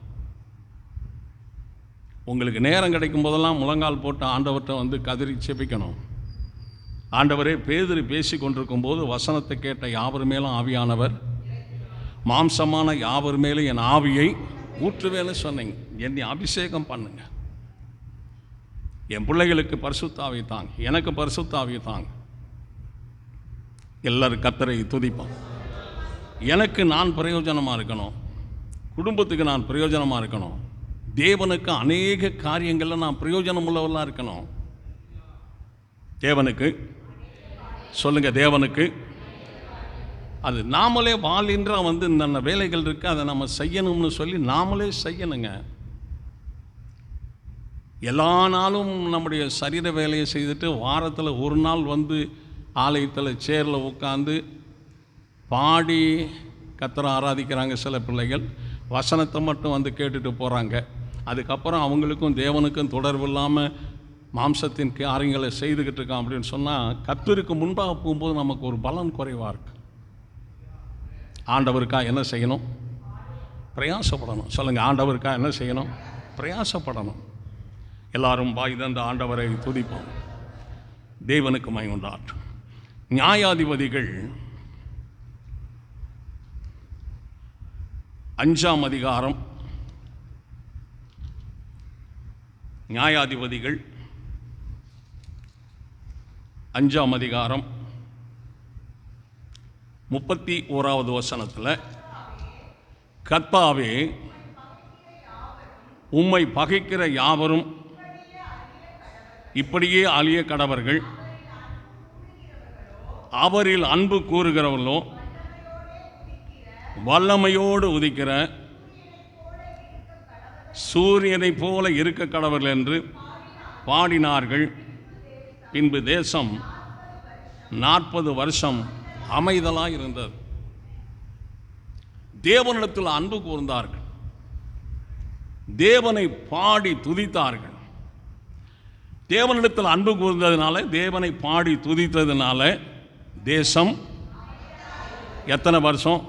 A: உங்களுக்கு நேரம் கிடைக்கும் போதெல்லாம் முழங்கால் போட்டு ஆண்டவர்கிட்ட கதறி செபிக்கணும். ஆண்டவரே, பேதுரு பேசி கொண்டிருக்கும் போது வசனத்தை கேட்ட யாவர் மேலும் ஆவியானவர், மாம்சமான யாவர் மேலும் என் ஆவியை ஊற்றுவேன்னு சொன்னீங்க. என்னை அபிஷேகம் பண்ணுங்க. என் பிள்ளைகளுக்கு பரிசுத்த ஆவியை தாங்க, எனக்கு பரிசுத்த ஆவியை தாங்க. எல்லாரும் கர்த்தரை துதிப்பான். எனக்கு நான் பிரயோஜனமாக இருக்கணும், குடும்பத்துக்கு நான் பிரயோஜனமாக இருக்கணும், தேவனுக்கு அநேக காரியங்களில் நான் பிரயோஜனம் உள்ளவர்களாக இருக்கணும். தேவனுக்கு சொல்லுங்க, தேவனுக்கு. அது நாமளே வாலின்ற இந்த வேலைகள் இருக்கு, அதை நம்ம செய்யணும்னு சொல்லி நாமளே செய்யணுங்க. எல்லா நாளும் நம்முடைய சரீர வேலையை செய்துட்டு வாரத்தில் ஒரு நாள் ஆலயத்தில் சேரில் உட்காந்து பாடி கர்த்தரை ஆராதிக்கிறாங்க சில பிள்ளைகள், வசனத்தை மட்டும் வந்து கேட்டுட்டு போகிறாங்க. அதுக்கப்புறம் அவங்களுக்கும் தேவனுக்கும் தொடர்பு இல்லாமல் மாம்சத்தின் காரியங்களை செய்துக்கிட்டு இருக்கான் அப்படின்னு சொன்னால், கர்த்தருக்கு முன்பாக போகும்போது நமக்கு ஒரு பலன் குறைவாக இருக்குது. ஆண்டவருக்காக என்ன செய்யணும்? பிரயாசப்படணும். சொல்லுங்கள், ஆண்டவருக்காக என்ன செய்யணும்? பிரயாசப்படணும். எல்லாரும் வாய் திறந்து ஆண்டவரை துதிப்போம். தேவனுக்கு மகிமை உண்டாகட்டும். நியாயாதிபதிகள் 5ஆம் அதிகாரம். நியாயாதிபதிகள் 5ஆம் அதிகாரம் 31வது வசனத்தில், கர்த்தாவே, உம்மை பகைக்கிற யாவரும் இப்படியே அழிய கடவர்கள், அவரில் அன்பு கூறுகிறவர்களோ வல்லமையோடு உதிக்கிற சூரியனை போல இருக்க கடவர்கள் என்று பாடினார்கள். பின்பு தேசம் 40 வருஷம் அமைதலாக இருந்தது. தேவனிடத்தில் அன்பு கூர்ந்தார்கள், தேவனை பாடி துதித்தார்கள். தேவனிடத்தில் அன்பு கூர்ந்ததுனால, தேவனை பாடி துதித்ததுனால தேசம் எத்தனை வருஷம்?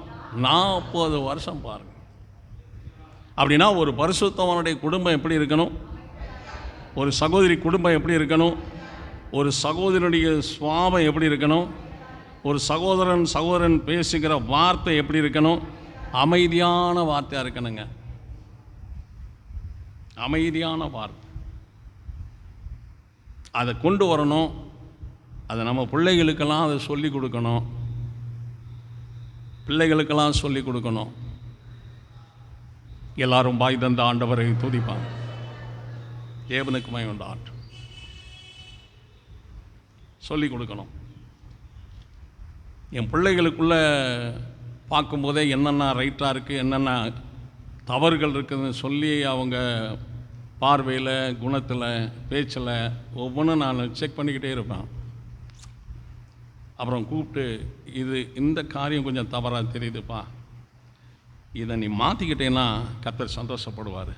A: 40 வருஷம். பாருங்க. அப்படின்னா ஒரு பரிசுத்தவனுடைய குடும்பம் எப்படி இருக்கணும்? ஒரு சகோதரி குடும்பம் எப்படி இருக்கணும்? ஒரு சகோதரனுடைய சுவாபம் எப்படி இருக்கணும்? ஒரு சகோதரன் பேசுகிற வார்த்தை எப்படி இருக்கணும்? அமைதியான வார்த்தையாக இருக்கணுங்க. அமைதியான வார்த்தை. அதை கொண்டு வரணும். அதை நம்ம பிள்ளைகளுக்கெல்லாம் அதை சொல்லிக் கொடுக்கணும். பிள்ளைகளுக்கெல்லாம் சொல்லிக் கொடுக்கணும். எல்லாரும் வாய் தந்த ஆண்டவரை துதிப்பாங்க. தேவனுக்கு மகிமை உண்டாகட்டும். சொல்லிக் கொடுக்கணும். என் பிள்ளைகளுக்குள்ளே பார்க்கும்போதே என்னென்ன ரைட்டாக இருக்குது, என்னென்ன தவறுகள் இருக்குதுன்னு சொல்லி அவங்க பார்வையில், குணத்தில், பேச்சில் ஒவ்வொன்றும் நான் செக் பண்ணிக்கிட்டே இருப்பேன். அப்புறம் கூப்பிட்டு, இந்த காரியம் கொஞ்சம் தவறாக தெரியுதுப்பா, இதை நீ மாற்றிக்கிட்டேன்னா கர்த்தர் சந்தோஷப்படுவார்.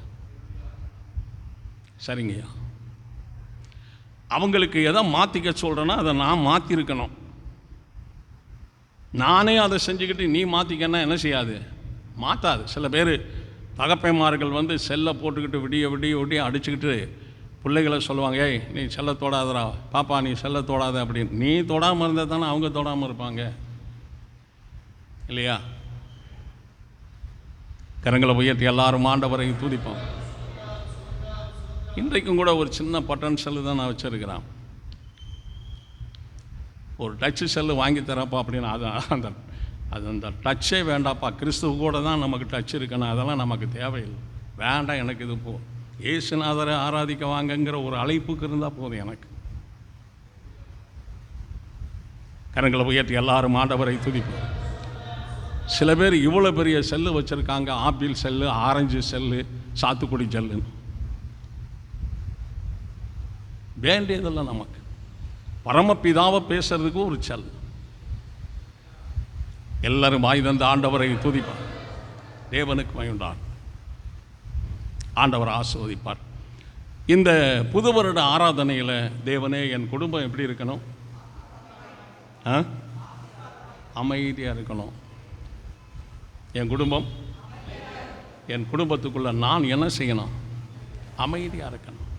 A: சரிங்கய்யா. அவங்களுக்கு எதை மாற்றிக்க சொல்கிறேன்னா அதை நான் மாற்றிருக்கணும். நானே அதை செஞ்சுக்கிட்டு நீ மாற்றிக்கன்னா என்ன செய்யாது? மாற்றாது. சில பேர் தகப்பைமார்கள் வந்து செல்லை போட்டுக்கிட்டு விடிய அடிச்சுக்கிட்டு பிள்ளைகளை சொல்லுவாங்க, ஏய் நீ செல்லை தொடாதரா, பாப்பா நீ செல்லை தொடாத அப்படின்னு. நீ தொடாமல் இருந்தால் தானே அவங்க தொடாமல் இருப்பாங்க, இல்லையா? கரங்களை உயர்த்தி எல்லாரும் ஆண்டவரை துதிப்போம். இன்றைக்கும் கூட ஒரு சின்ன பட்டன் செல்லு தான் நான் வச்சுருக்கிறேன். ஒரு டச்சு செல்லு வாங்கி தரப்பா அப்படின்னு. அந்த டச்சே வேண்டாப்பா, கிறிஸ்துவ கூட தான் நமக்கு டச் இருக்கணும், அதெல்லாம் நமக்கு தேவையில்லை, வேண்டாம் எனக்கு இது போ, இயேசுநாதரை ஆராதிக்க வாங்கங்கிற ஒரு அழைப்புக்கு இருந்தால் போதும் எனக்கு. கரங்களை உயர்த்தி எல்லாரும் ஆண்டவரை துதிப்போம். சில பேர் இவ்வளோ பெரிய செல்லு வச்சுருக்காங்க, ஆப்பிள் செல்லு, ஆரஞ்சு செல்லு, சாத்துக்குடி செல்லுன்னு. வேண்டியதெல்லாம் நமக்கு பரமபிதாவை பேசுறதுக்கு ஒரு செல். எல்லாரும் வாய் தந்த ஆண்டவரை துதிப்பார். தேவனுக்கு மகிமை உண்டாகும். ஆண்டவர் ஆசீர்வதிப்பார். இந்த புது வருட ஆராதனையில் தேவனே என் குடும்பம் எப்படி இருக்கணும்? அமைதியாக இருக்கணும். என் குடும்பத்துக்குள்ளே நான் என்ன செய்யணும்? அமைதியாக இருக்கணும்.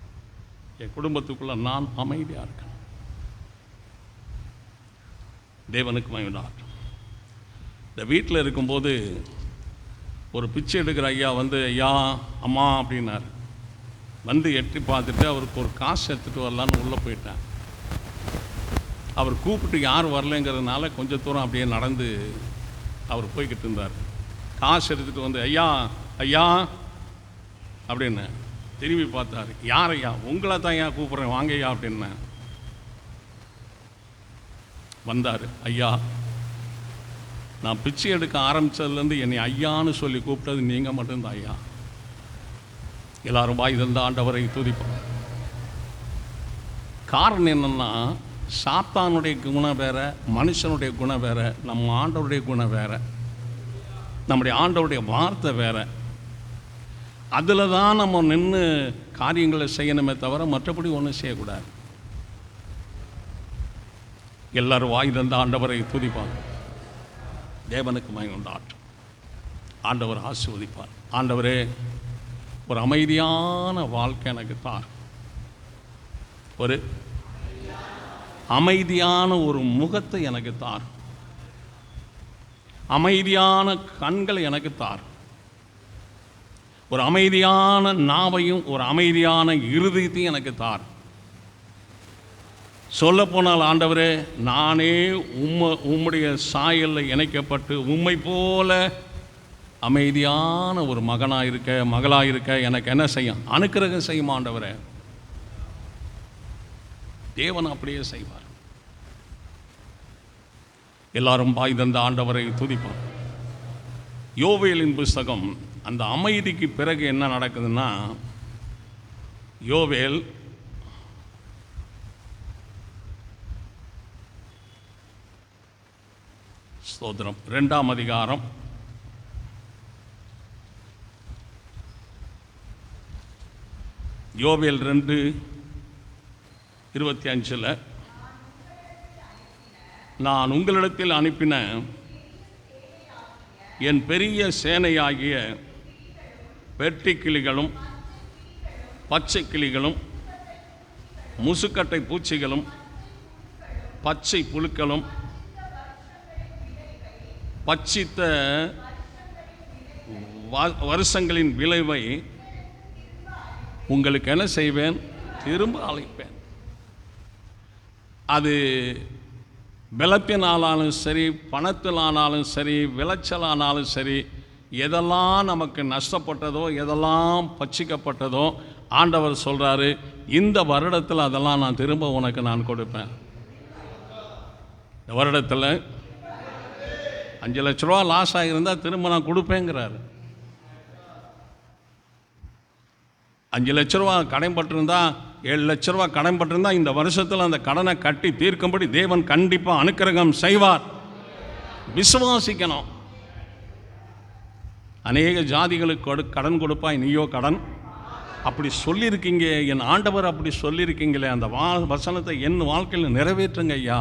A: என் குடும்பத்துக்குள்ளே நான் அமைதியாக இருக்கணும். தேவனுக்கு மகிமை உண்டாகட்டும். இந்த வீட்டில் இருக்கும்போது ஒரு பிச்சை எடுக்கிற ஐயா வந்து, ஐயா அம்மா அப்படின்னார். வந்து எட்டி பார்த்துட்டு அவருக்கு ஒரு காசு எடுத்துகிட்டு வரலான்னு உள்ளே போயிட்டேன். அவர் கூப்பிட்டு யார் வரலைங்கிறதுனால கொஞ்சம் தூரம் அப்படியே நடந்து அவர் போய்கிட்டு இருந்தார். காசு எடுத்துகிட்டு வந்து, ஐயா ஐயா அப்படின்னு திரும்பி பார்த்தார். யார் ஐயா? உங்களை தான் ஐயா கூப்பிட்றேன், வாங்க ஐயா அப்படின்னேன். வந்தார். ஐயா, நான் பிச்சை எடுக்க ஆரம்பித்ததுலேருந்து என்னை ஐயான்னு சொல்லி கூப்பிட்டது நீங்கள் மட்டும்தான் ஐயா. எல்லாரும் வாய் தந்த ஆண்டவரை துதிப்போம். காரணம் என்னென்னா, சாத்தானுடைய குணம் வேறு, மனுஷனுடைய குணம் வேறு, நம்ம ஆண்டவருடைய குணம் வேறு. நம்முடைய ஆண்டவருடைய வார்த்தை வேற. அதில் தான் நம்ம நின்று காரியங்களை செய்யணுமே தவிர மற்றபடி ஒன்றும் செய்யக்கூடாது. எல்லாரும் வாய் தந்த ஆண்டவரை துதிப்பாங்க. தேவனுக்கு மகிமை உண்டாட்டும். ஆண்டவர் ஆசீர்வதிப்பார். ஆண்டவரே, ஒரு அமைதியான வாழ்க்கை எனக்கு தார். ஒரு அமைதியான ஒரு முகத்தை எனக்கு தார். அமைதியான கண்களை எனக்கு தார். ஒரு அமைதியான நாவையும் ஒரு அமைதியான இருதயத்தையும் எனக்கு தார். சொல்லப்போனால் ஆண்டவரே, நானே உம்முடைய சாயலில் இணைக்கப்பட்டு உம்மை போல அமைதியான ஒரு மகனாக இருக்க, மகளாக இருக்க எனக்கு என்ன செய்யும்? அனுக்கிரகம் செய்யும் ஆண்டவரே. தேவன் அப்படியே செய்வார். எல்லாரும் வாய் தந்த ஆண்டவரை துதிப்பார். யோவேலின் புஸ்தகம், அந்த அமைதிக்கு பிறகு என்ன நடக்குதுன்னா, யோவேல் ஸ்தோத்திரம் 2ஆம் அதிகாரம் 2:25 நான் உங்களிடத்தில் அனுப்பின என் பெரிய சேனையாகிய வெட்டி கிளிகளும் பச்சை கிளிகளும் முசுக்கட்டை பூச்சிகளும் பச்சை புழுக்களும் பட்சித்த வருஷங்களின் விளைவை உங்களுக்கு என்ன செய்வேன்? திரும்ப அழைப்பேன். அது பலத்தினாலும் சரி, பணத்திலானாலும் சரி, விளைச்சலானாலும் சரி, எதெல்லாம் நமக்கு நஷ்டப்பட்டதோ, எதெல்லாம் பட்சிக்கப்பட்டதோ, ஆண்டவர் சொல்கிறாரு, இந்த வருடத்தில் அதெல்லாம் நான் திரும்ப உனக்கு நான் கொடுப்பேன். இந்த வருடத்தில் 5 லட்ச ரூபா லாஸ் ஆகியிருந்தால் திரும்ப நான் கொடுப்பேங்கிறாரு. 5 லட்ச ரூபா கடன் பட்டிருந்தா, 7 லட்ச ரூபா கடன் பட்டிருந்தா, இந்த வருஷத்தில் அந்த கடனை கட்டி தீர்க்கும்படி தேவன் கண்டிப்பாக அனுக்கிரகம் செய்வார். விசுவாசிக்கணும். அநேக ஜாதிகளுக்கு கடன் கொடுப்பாய், நீயோ கடன். அப்படி சொல்லியிருக்கீங்க, என் ஆண்டவர் அப்படி சொல்லியிருக்கீங்களே, அந்த வசனத்தை என் வாழ்க்கையில் நிறைவேற்றுங்க ஐயா,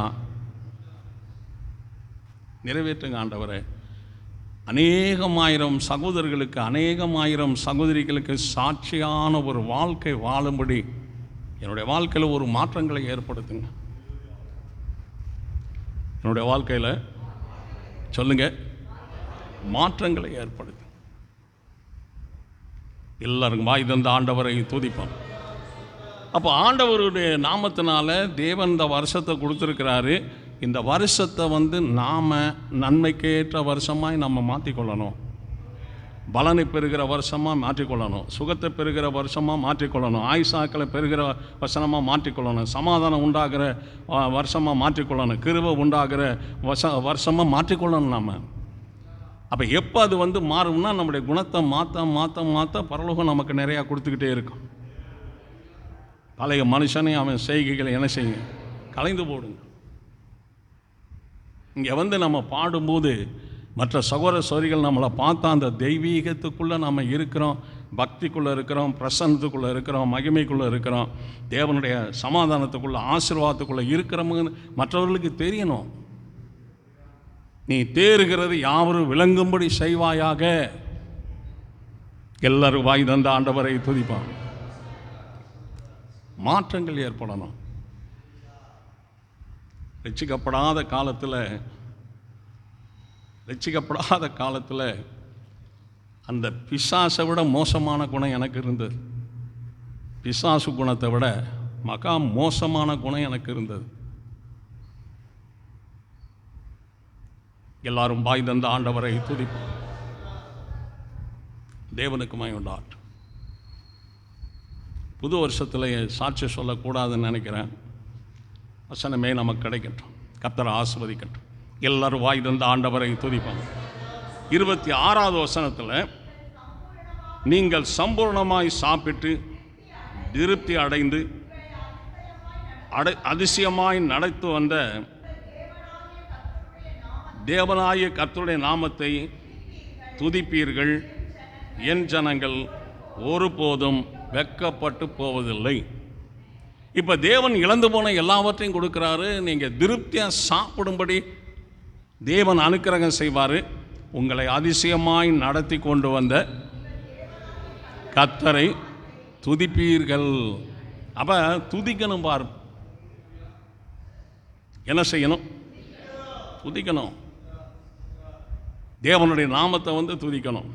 A: நிறைவேற்றுங்க ஆண்டவரே. அநேகமாயிரம் சகோதரர்களுக்கு, அநேகமாயிரம் சகோதரிகளுக்கு சாட்சியான ஒரு வாழ்க்கை வாழும்படி என்னுடைய வாழ்க்கையில் ஒரு மாற்றங்களை ஏற்படுத்துங்க. என்னுடைய வாழ்க்கையில் சொல்லுங்க, மாற்றங்களை ஏற்படுத்து. எல்லாருக்கும் வாய் தந்த ஆண்டவரை துதிப்போம். அப்போ ஆண்டவருடைய நாமத்தினால தேவன் இந்த வருஷத்தை கொடுத்துருக்கிறாரு. இந்த வருஷத்தை நாம் நன்மைக்கேற்ற வருஷமாய் நம்ம மாற்றிக்கொள்ளணும். பலனை பெறுகிற வருஷமாக மாற்றிக்கொள்ளணும். சுகத்தை பெறுகிற வருஷமாக மாற்றிக்கொள்ளணும். ஆயுசாக்களை பெறுகிற வசனமாக மாற்றிக்கொள்ளணும். சமாதானம் உண்டாகிற வருஷமாக மாற்றிக்கொள்ளணும். கிருபை உண்டாகிற வருஷமாக மாற்றிக்கொள்ளணும் நம்ம. அப்போ எப்போ அது மாறும்னா, நம்முடைய குணத்தை மாற்ற மாற்ற மாற்ற பரலோகம் நமக்கு நிறையா கொடுத்துக்கிட்டே இருக்கும். பழைய மனுஷனையும் அவன் செய்கைகளை என்ன செய்யுங்க? கலைந்து போடுங்க. இங்கே நம்ம பாடும்போது மற்ற சகோதர சகோதரிகள் நம்மளை பார்த்தா அந்த தெய்வீகத்துக்குள்ளே நம்ம இருக்கிறோம், பக்திக்குள்ளே இருக்கிறோம், பிரசன்னத்துக்குள்ளே இருக்கிறோம், மகிமைக்குள்ளே இருக்கிறோம், தேவனுடைய சமாதானத்துக்குள்ளே, ஆசீர்வாதத்துக்குள்ளே இருக்கிறோம்னு மற்றவர்களுக்கு தெரியணும். நீ தேறுகிறது யாவரும் விளங்கும்படி செய்வாயாக. எல்லாரும் வாய் தந்த ஆண்டவரை துதிப்பான். மாற்றங்கள் ஏற்படணும். ரட்சிக்கப்படாத காலத்தில் அந்த பிசாசை விட மோசமான குணம் எனக்கு இருந்தது. பிசாசு குணத்தை விட மகா மோசமான குணம் எனக்கு இருந்தது. எல்லாரும் வாய் தந்த ஆண்டவரை துதிப்போம். தேவனுக்கு மகிமை உண்டாகட்டும். புது வருஷத்தில் சாட்சி சொல்லக்கூடாதுன்னு நினைக்கிறேன். வசனமே நமக்கு கிடைக்கட்டும். கர்த்தரை ஆசீர்வதிக்கட்டும். எல்லாரும் வாய் தந்த ஆண்டவரை துதிப்பாங்க. 26வது வசனத்தில், நீங்கள் சம்பூர்ணமாய் சாப்பிட்டு திருப்தி அடைந்து அதிசயமாய் நடத்து வந்த தேவனாய கர்த்தருடைய நாமத்தை துதிப்பீர்கள், என் ஜனங்கள் ஒருபோதும் வெட்கப்பட்டு போவதில்லை. இப்போ தேவன் இழந்து போன எல்லாவற்றையும் கொடுக்குறாரு. நீங்கள் திருப்தியாக சாப்பிடும்படி தேவன் அனுக்கிரகம் செய்வார். உங்களை அதிசயமாய் நடத்தி கொண்டு வந்த கர்த்தரை துதிப்பீர்கள். அப்போ துதிக்கணும். பார், என்ன செய்யணும்? துதிக்கணும். தேவனுடைய நாமத்தை துதிக்கணும்.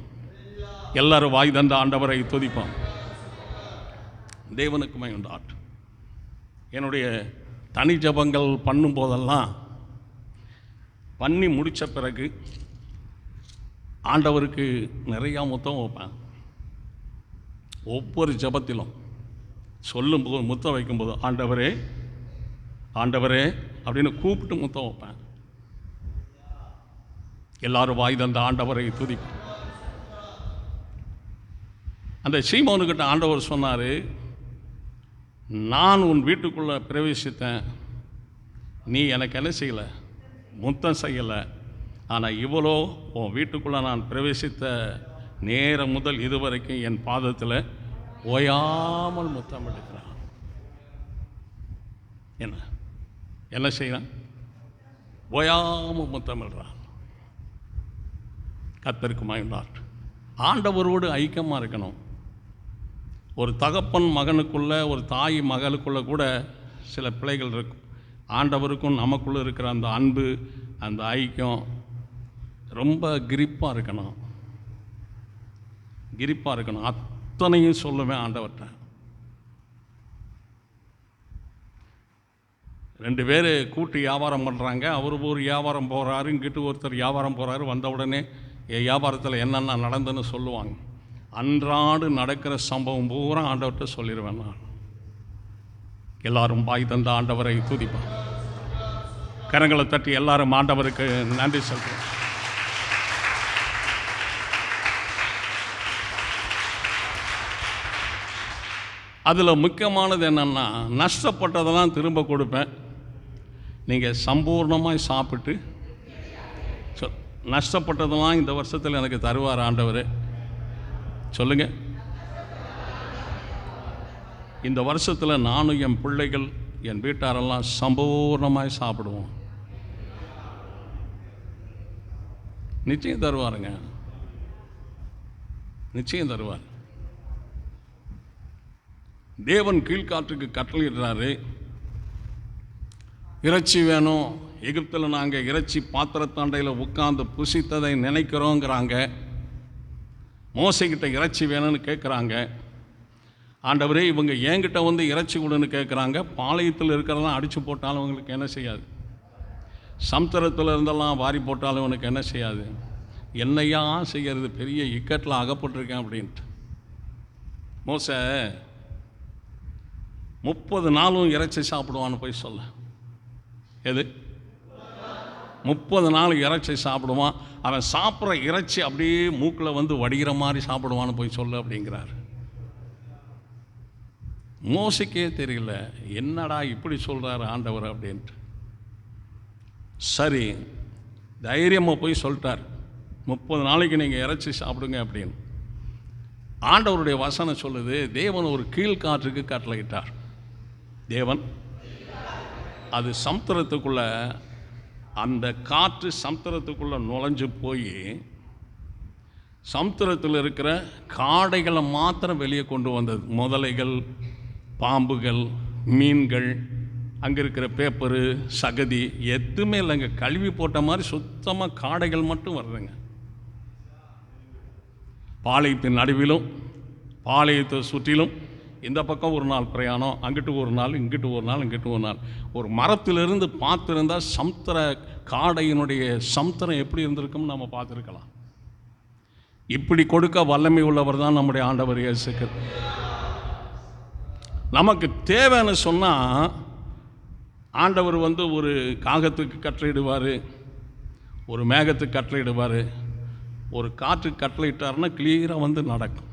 A: எல்லாரும் வாய் தந்த ஆண்டவரை துதிப்போம். தேவனுக்குமே உண்டாட்டு. என்னுடைய தனி ஜபங்கள் பண்ணும்போதெல்லாம் பண்ணி முடித்த பிறகு ஆண்டவருக்கு நிறையா முத்தம் வைப்பேன். ஒவ்வொரு ஜபத்திலும் சொல்லும்போது முத்தம் வைக்கும்போது ஆண்டவரே ஆண்டவரே அப்படின்னு கூப்பிட்டு முத்தம் வைப்பேன். எல்லாரும் வாய் தந்த ஆண்டவரை துதிப்பேன். அந்த சீமோனுக்கிட்ட ஆண்டவர் சொன்னார், நான் உன் வீட்டுக்குள்ளே பிரவேசித்தேன், நீ எனக்கு என்ன செய்யலை? முத்தம் செய்யலை. ஆனால் இவ்வளோ உன் வீட்டுக்குள்ளே நான் பிரவேசித்த நேரம் முதல் இதுவரைக்கும் என் பாதத்தில் ஓயாமல் முத்தம் எடுக்கிறான். என்ன செய்யறான்? ஓயாமல் முத்தம் எடுறான். கர்த்தருக்கு மகிமை. ஆண்டவரோடு ஐக்கியமாக இருக்கணும். ஒரு தகப்பன் மகனுக்குள்ள, ஒரு தாய் மகளுக்குள்ள கூட சில பிள்ளைகள் இருக்கும். ஆண்டவருக்கும் நமக்குள்ளே இருக்கிற அந்த அன்பு, அந்த ஐக்கியம் ரொம்ப கிரிப்பாக இருக்கணும். கிரிப்பாக இருக்கணும். அத்தனையும் சொல்லுவேன் ஆண்டவர்கிட்ட. 2 பேர் கூட்டு வியாபாரம் பண்ணுறாங்க. அவர் ஒரு வியாபாரம் போகிறாரு, இங்கிட்டு ஒருத்தர் வியாபாரம் போகிறாரு. வந்த உடனே என் வியாபாரத்தில் என்னென்ன நடந்துன்னு சொல்லுவாங்க. அன்றாடு நடக்கிற சம்பவம் பூரா ஆண்டவர்கிட்ட சொல்லிடுவேன் நான். எல்லாரும் வாய் தந்த ஆண்டவரை துதிப்பேன். கரங்களை தட்டி எல்லாரும் ஆண்டவருக்கு நன்றி சொல்கிறேன். அதில் முக்கியமானது என்னென்னா, நஷ்டப்பட்டதெல்லாம் திரும்ப கொடுப்பேன். நீங்கள் சம்பூர்ணமாக சாப்பிட்டு நஷ்டப்பட்டதெல்லாம் இந்த வருஷத்தில் எனக்கு தருவார் ஆண்டவர். சொல்லுங்கள். இந்த வருஷத்தில் நானும் என் பிள்ளைகள் என் வீட்டாரெல்லாம் சம்பூர்ணமாக சாப்பிடுவோம். நிச்சயம் தருவாருங்க, நிச்சயம் தருவார். தேவன் கீழ்காற்றுக்கு கட்டளையிடுறாரு. இறைச்சி வேணும். எகிப்தில் நாங்கள் இறைச்சி பாத்திரத்தாண்டையில் உட்கார்ந்து புசித்ததை நினைக்கிறோங்கிறாங்க. மோசைக்கிட்ட இறைச்சி வேணும்னு கேட்குறாங்க. ஆண்டவரே, இவங்க என்கிட்ட இறைச்சி கொடுன்னு கேட்குறாங்க. பாளையத்தில் இருக்கிறதெல்லாம் அடித்து போட்டாலும் அவங்களுக்கு என்ன செய்யாது? சமுத்திரத்தில் இருந்தெல்லாம் வாரி போட்டாலும் அவனுக்கு என்ன செய்யாது? என்னையா செய்கிறது? பெரிய இக்கட்டில் அகப்பட்டிருக்கேன் அப்படின்ட்டு. மோசை 30 நாளும் இறைச்சி சாப்பிடுவான்னு போய் சொல்ல. எது? 30 நாள் இறைச்சி சாப்பிடுவான். அவன் சாப்பிட்ற இறைச்சி அப்படியே மூக்கில் வடிகிற மாதிரி சாப்பிடுவான்னு போய் சொல்லு அப்படிங்கிறார். மோசைக்கே தெரியல, என்னடா இப்படி சொல்கிறாரு ஆண்டவர் அப்படின்ட்டு. சரி, தைரியமாக போய் சொல்லிட்டார், 30 நாளைக்கு நீங்கள் இறைச்சி சாப்பிடுங்க அப்படின்னு. ஆண்டவருடைய வசனம் சொல்லுது, தேவன் ஒரு கீழ்காற்றுக்கு கட்டளையிட்டார். தேவன் அது சமுத்திரத்துக்குள்ள, அந்த காற்று சமுத்திரத்துக்குள்ளே நுழைஞ்சு போய் சமுத்திரத்தில் இருக்கிற காடைகளை மாத்திரம் வெளியே கொண்டு வந்தது. முதலைகள், பாம்புகள், மீன்கள், அங்கே இருக்கிற பேப்பரு, சகதி எதுவுமே இல்லைங்க. கழுவி போட்ட மாதிரி சுத்தமாக காடைகள் மட்டும் வருதுங்க. பாளையத்தின் நடுவிலும் பாளையத்தை சுற்றிலும் இந்த பக்கம் ஒரு நாள் பிரயாணம், அங்கிட்டு ஒரு நாள், இங்கிட்டு ஒரு நாள், இங்கிட்டு ஒரு நாள். ஒரு மரத்திலிருந்து பார்த்துருந்தால் சமுத்திர காடையினுடைய சமுத்திரம் எப்படி இருந்திருக்கும்னு நம்ம பார்த்துருக்கலாம். இப்படி கொடுக்க வல்லமை உள்ளவர் தான் நம்முடைய ஆண்டவர் இயேசு கிறிஸ்து. நமக்கு தேவைன்னு சொன்னால் ஆண்டவர் ஒரு காகத்துக்கு கட்டளையிடுவார், ஒரு மேகத்துக்கு கட்டளையிடுவார், ஒரு காற்றுக்கு கட்டளையிட்டாருன்னா கிளியராக நடக்கும்.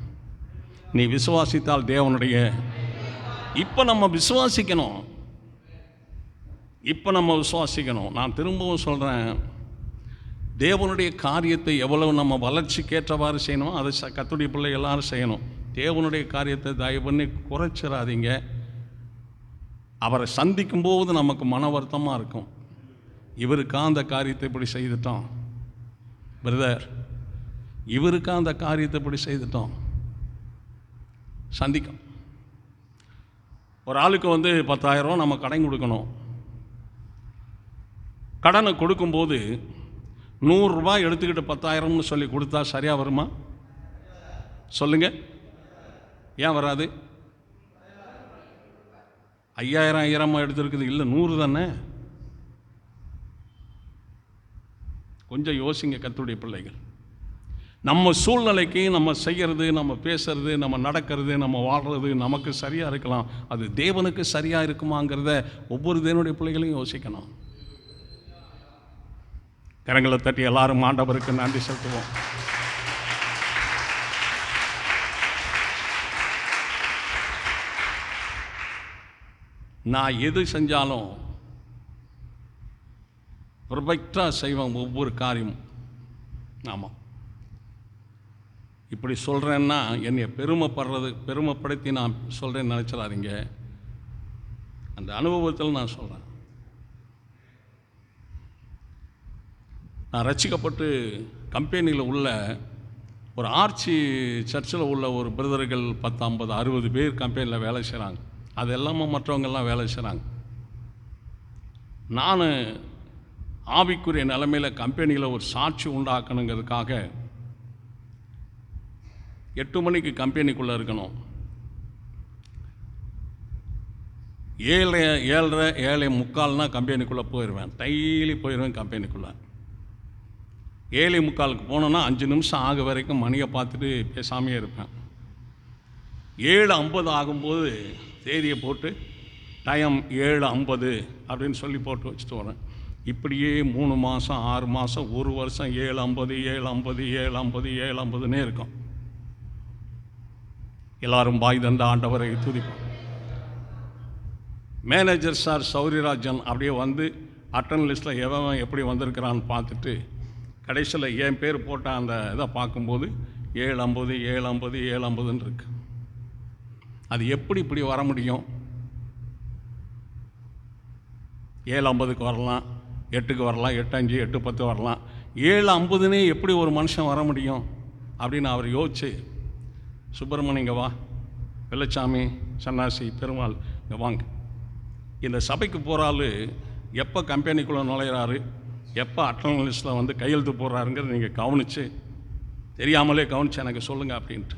A: நீ விசுவாசித்தால் தேவனுடைய. இப்போ நம்ம விசுவாசிக்கணும், இப்போ நம்ம விசுவாசிக்கணும். நான் திரும்பவும் சொல்கிறேன், தேவனுடைய காரியத்தை எவ்வளவு நம்ம வளர்ச்சிக்கேற்றவாறு செய்யணும், அதை கர்த்தருடைய பிள்ளை எல்லாரும் செய்யணும். தேவனுடைய காரியத்தை தயவு பண்ணி குறைச்சிடாதீங்க. அவரை சந்திக்கும் போது நமக்கு மன வருத்தமாக இருக்கும். இவருக்கா அந்த காரியத்தை இப்படி செய்துட்டோம் பிரதர், இவருக்கா அந்த காரியத்தை இப்படி செய்துட்டோம். சந்திக்கும். ஒரு ஆளுக்கு 10,000 நம்ம கடன் கொடுக்கணும். கடனை கொடுக்கும்போது 100 ரூபாய் எடுத்துக்கிட்டு 10,000ன்னு சொல்லி கொடுத்தா சரியாக வருமா? சொல்லுங்கள். ஏன் வராது? 5,000 எடுத்துருக்குது, இல்லை 100 தானே. கொஞ்சம் யோசிங்க கர்த்தருடைய பிள்ளைகள். நம்ம சூழ்நிலைக்கு நம்ம செய்கிறது, நம்ம பேசுறது, நம்ம நடக்கிறது, நம்ம வாழ்கிறது நமக்கு சரியாக இருக்கலாம். அது தேவனுக்கு சரியாக இருக்குமாங்கிறத ஒவ்வொரு தேவனுடைய பிள்ளைகளையும் யோசிக்கணும். கரங்களை தட்டி எல்லாரும் ஆண்டவருக்கு நன்றி செலுத்துவோம். நான் எது செஞ்சாலும் பர்ஃபெக்டாக செய்வேன், ஒவ்வொரு காரியமும். ஆமாம், இப்படி சொல்கிறேன்னா என்னை பெருமைப்படுத்தி நான் சொல்கிறேன்னு நினச்சிடாதீங்க. அந்த அனுபவத்தில் நான் சொல்கிறேன். நான் ரட்சிக்கப்பட்டு கம்பெனியில் உள்ள ஒரு ஆர்ச்சி சர்ச்சில் உள்ள ஒரு பிரதர்கள் 10, 50, 60 பேர் கம்பெனியில் வேலை செய்கிறாங்க. அது எல்லாமே மற்றவங்கெல்லாம் வேலை செய்கிறாங்க. நான் ஆவிக்குரிய நிலைமையில் கம்பெனியில் ஒரு சாட்சி உண்டாக்கணுங்கிறதுக்காக 8 மணிக்கு கம்பெனிக்குள்ளே இருக்கணும். 7:30, 7:45 கம்பெனிக்குள்ளே போயிடுவேன். டெய்லி போயிடுவேன் கம்பெனிக்குள்ளே. 7:45 போனோன்னா 5 நிமிஷம் ஆக வரைக்கும் மணியை பார்த்துட்டு பேசாமே இருப்பேன். 7:50 ஆகும்போது தேதியை போட்டு டைம் 7:50 அப்படின்னு சொல்லி போட்டு வச்சுட்டு வரேன். இப்படியே 3 மாதம், 6 மாதம், 1 வருஷம் 7:50, 7:50, 7:50, 7:50ன்னே இருக்கும். எல்லாரும் பாய் தந்த ஆண்டவரை துதிப்போம். மேனேஜர் சார் சௌரியராஜன் அப்படியே அட்டன் லிஸ்ட்டில் எவன் எப்படி வந்திருக்கிறான்னு பார்த்துட்டு கடைசியில் என் பேர் போட்ட அந்த இதை பார்க்கும்போது 7:50, 7:50, 7:50ன்னு இருக்கு. அது எப்படி இப்படி வர முடியும்? 7:50க்கு வரலாம், 8க்கு வரலாம், 8:05, 8:10 வரலாம். 7:50ன்னே எப்படி ஒரு மனுஷன் வர முடியும் அப்படின்னு அவர் யோசிச்சு, சுப்பிரமணியங்க வா, வெள்ளச்சாமி, சன்னாசி, பெருமாள் இங்கே வாங்க, இந்த சபைக்கு போகிறாள் எப்போ கம்பெனிக்குள்ளே நுழையிறாரு, எப்போ அட்டர்னல் லிஸ்ட்டில் கையெழுத்து போடுறாருங்கிறது நீங்கள் கவனித்து, தெரியாமலே கவனித்து எனக்கு சொல்லுங்கள் அப்படின்ட்டு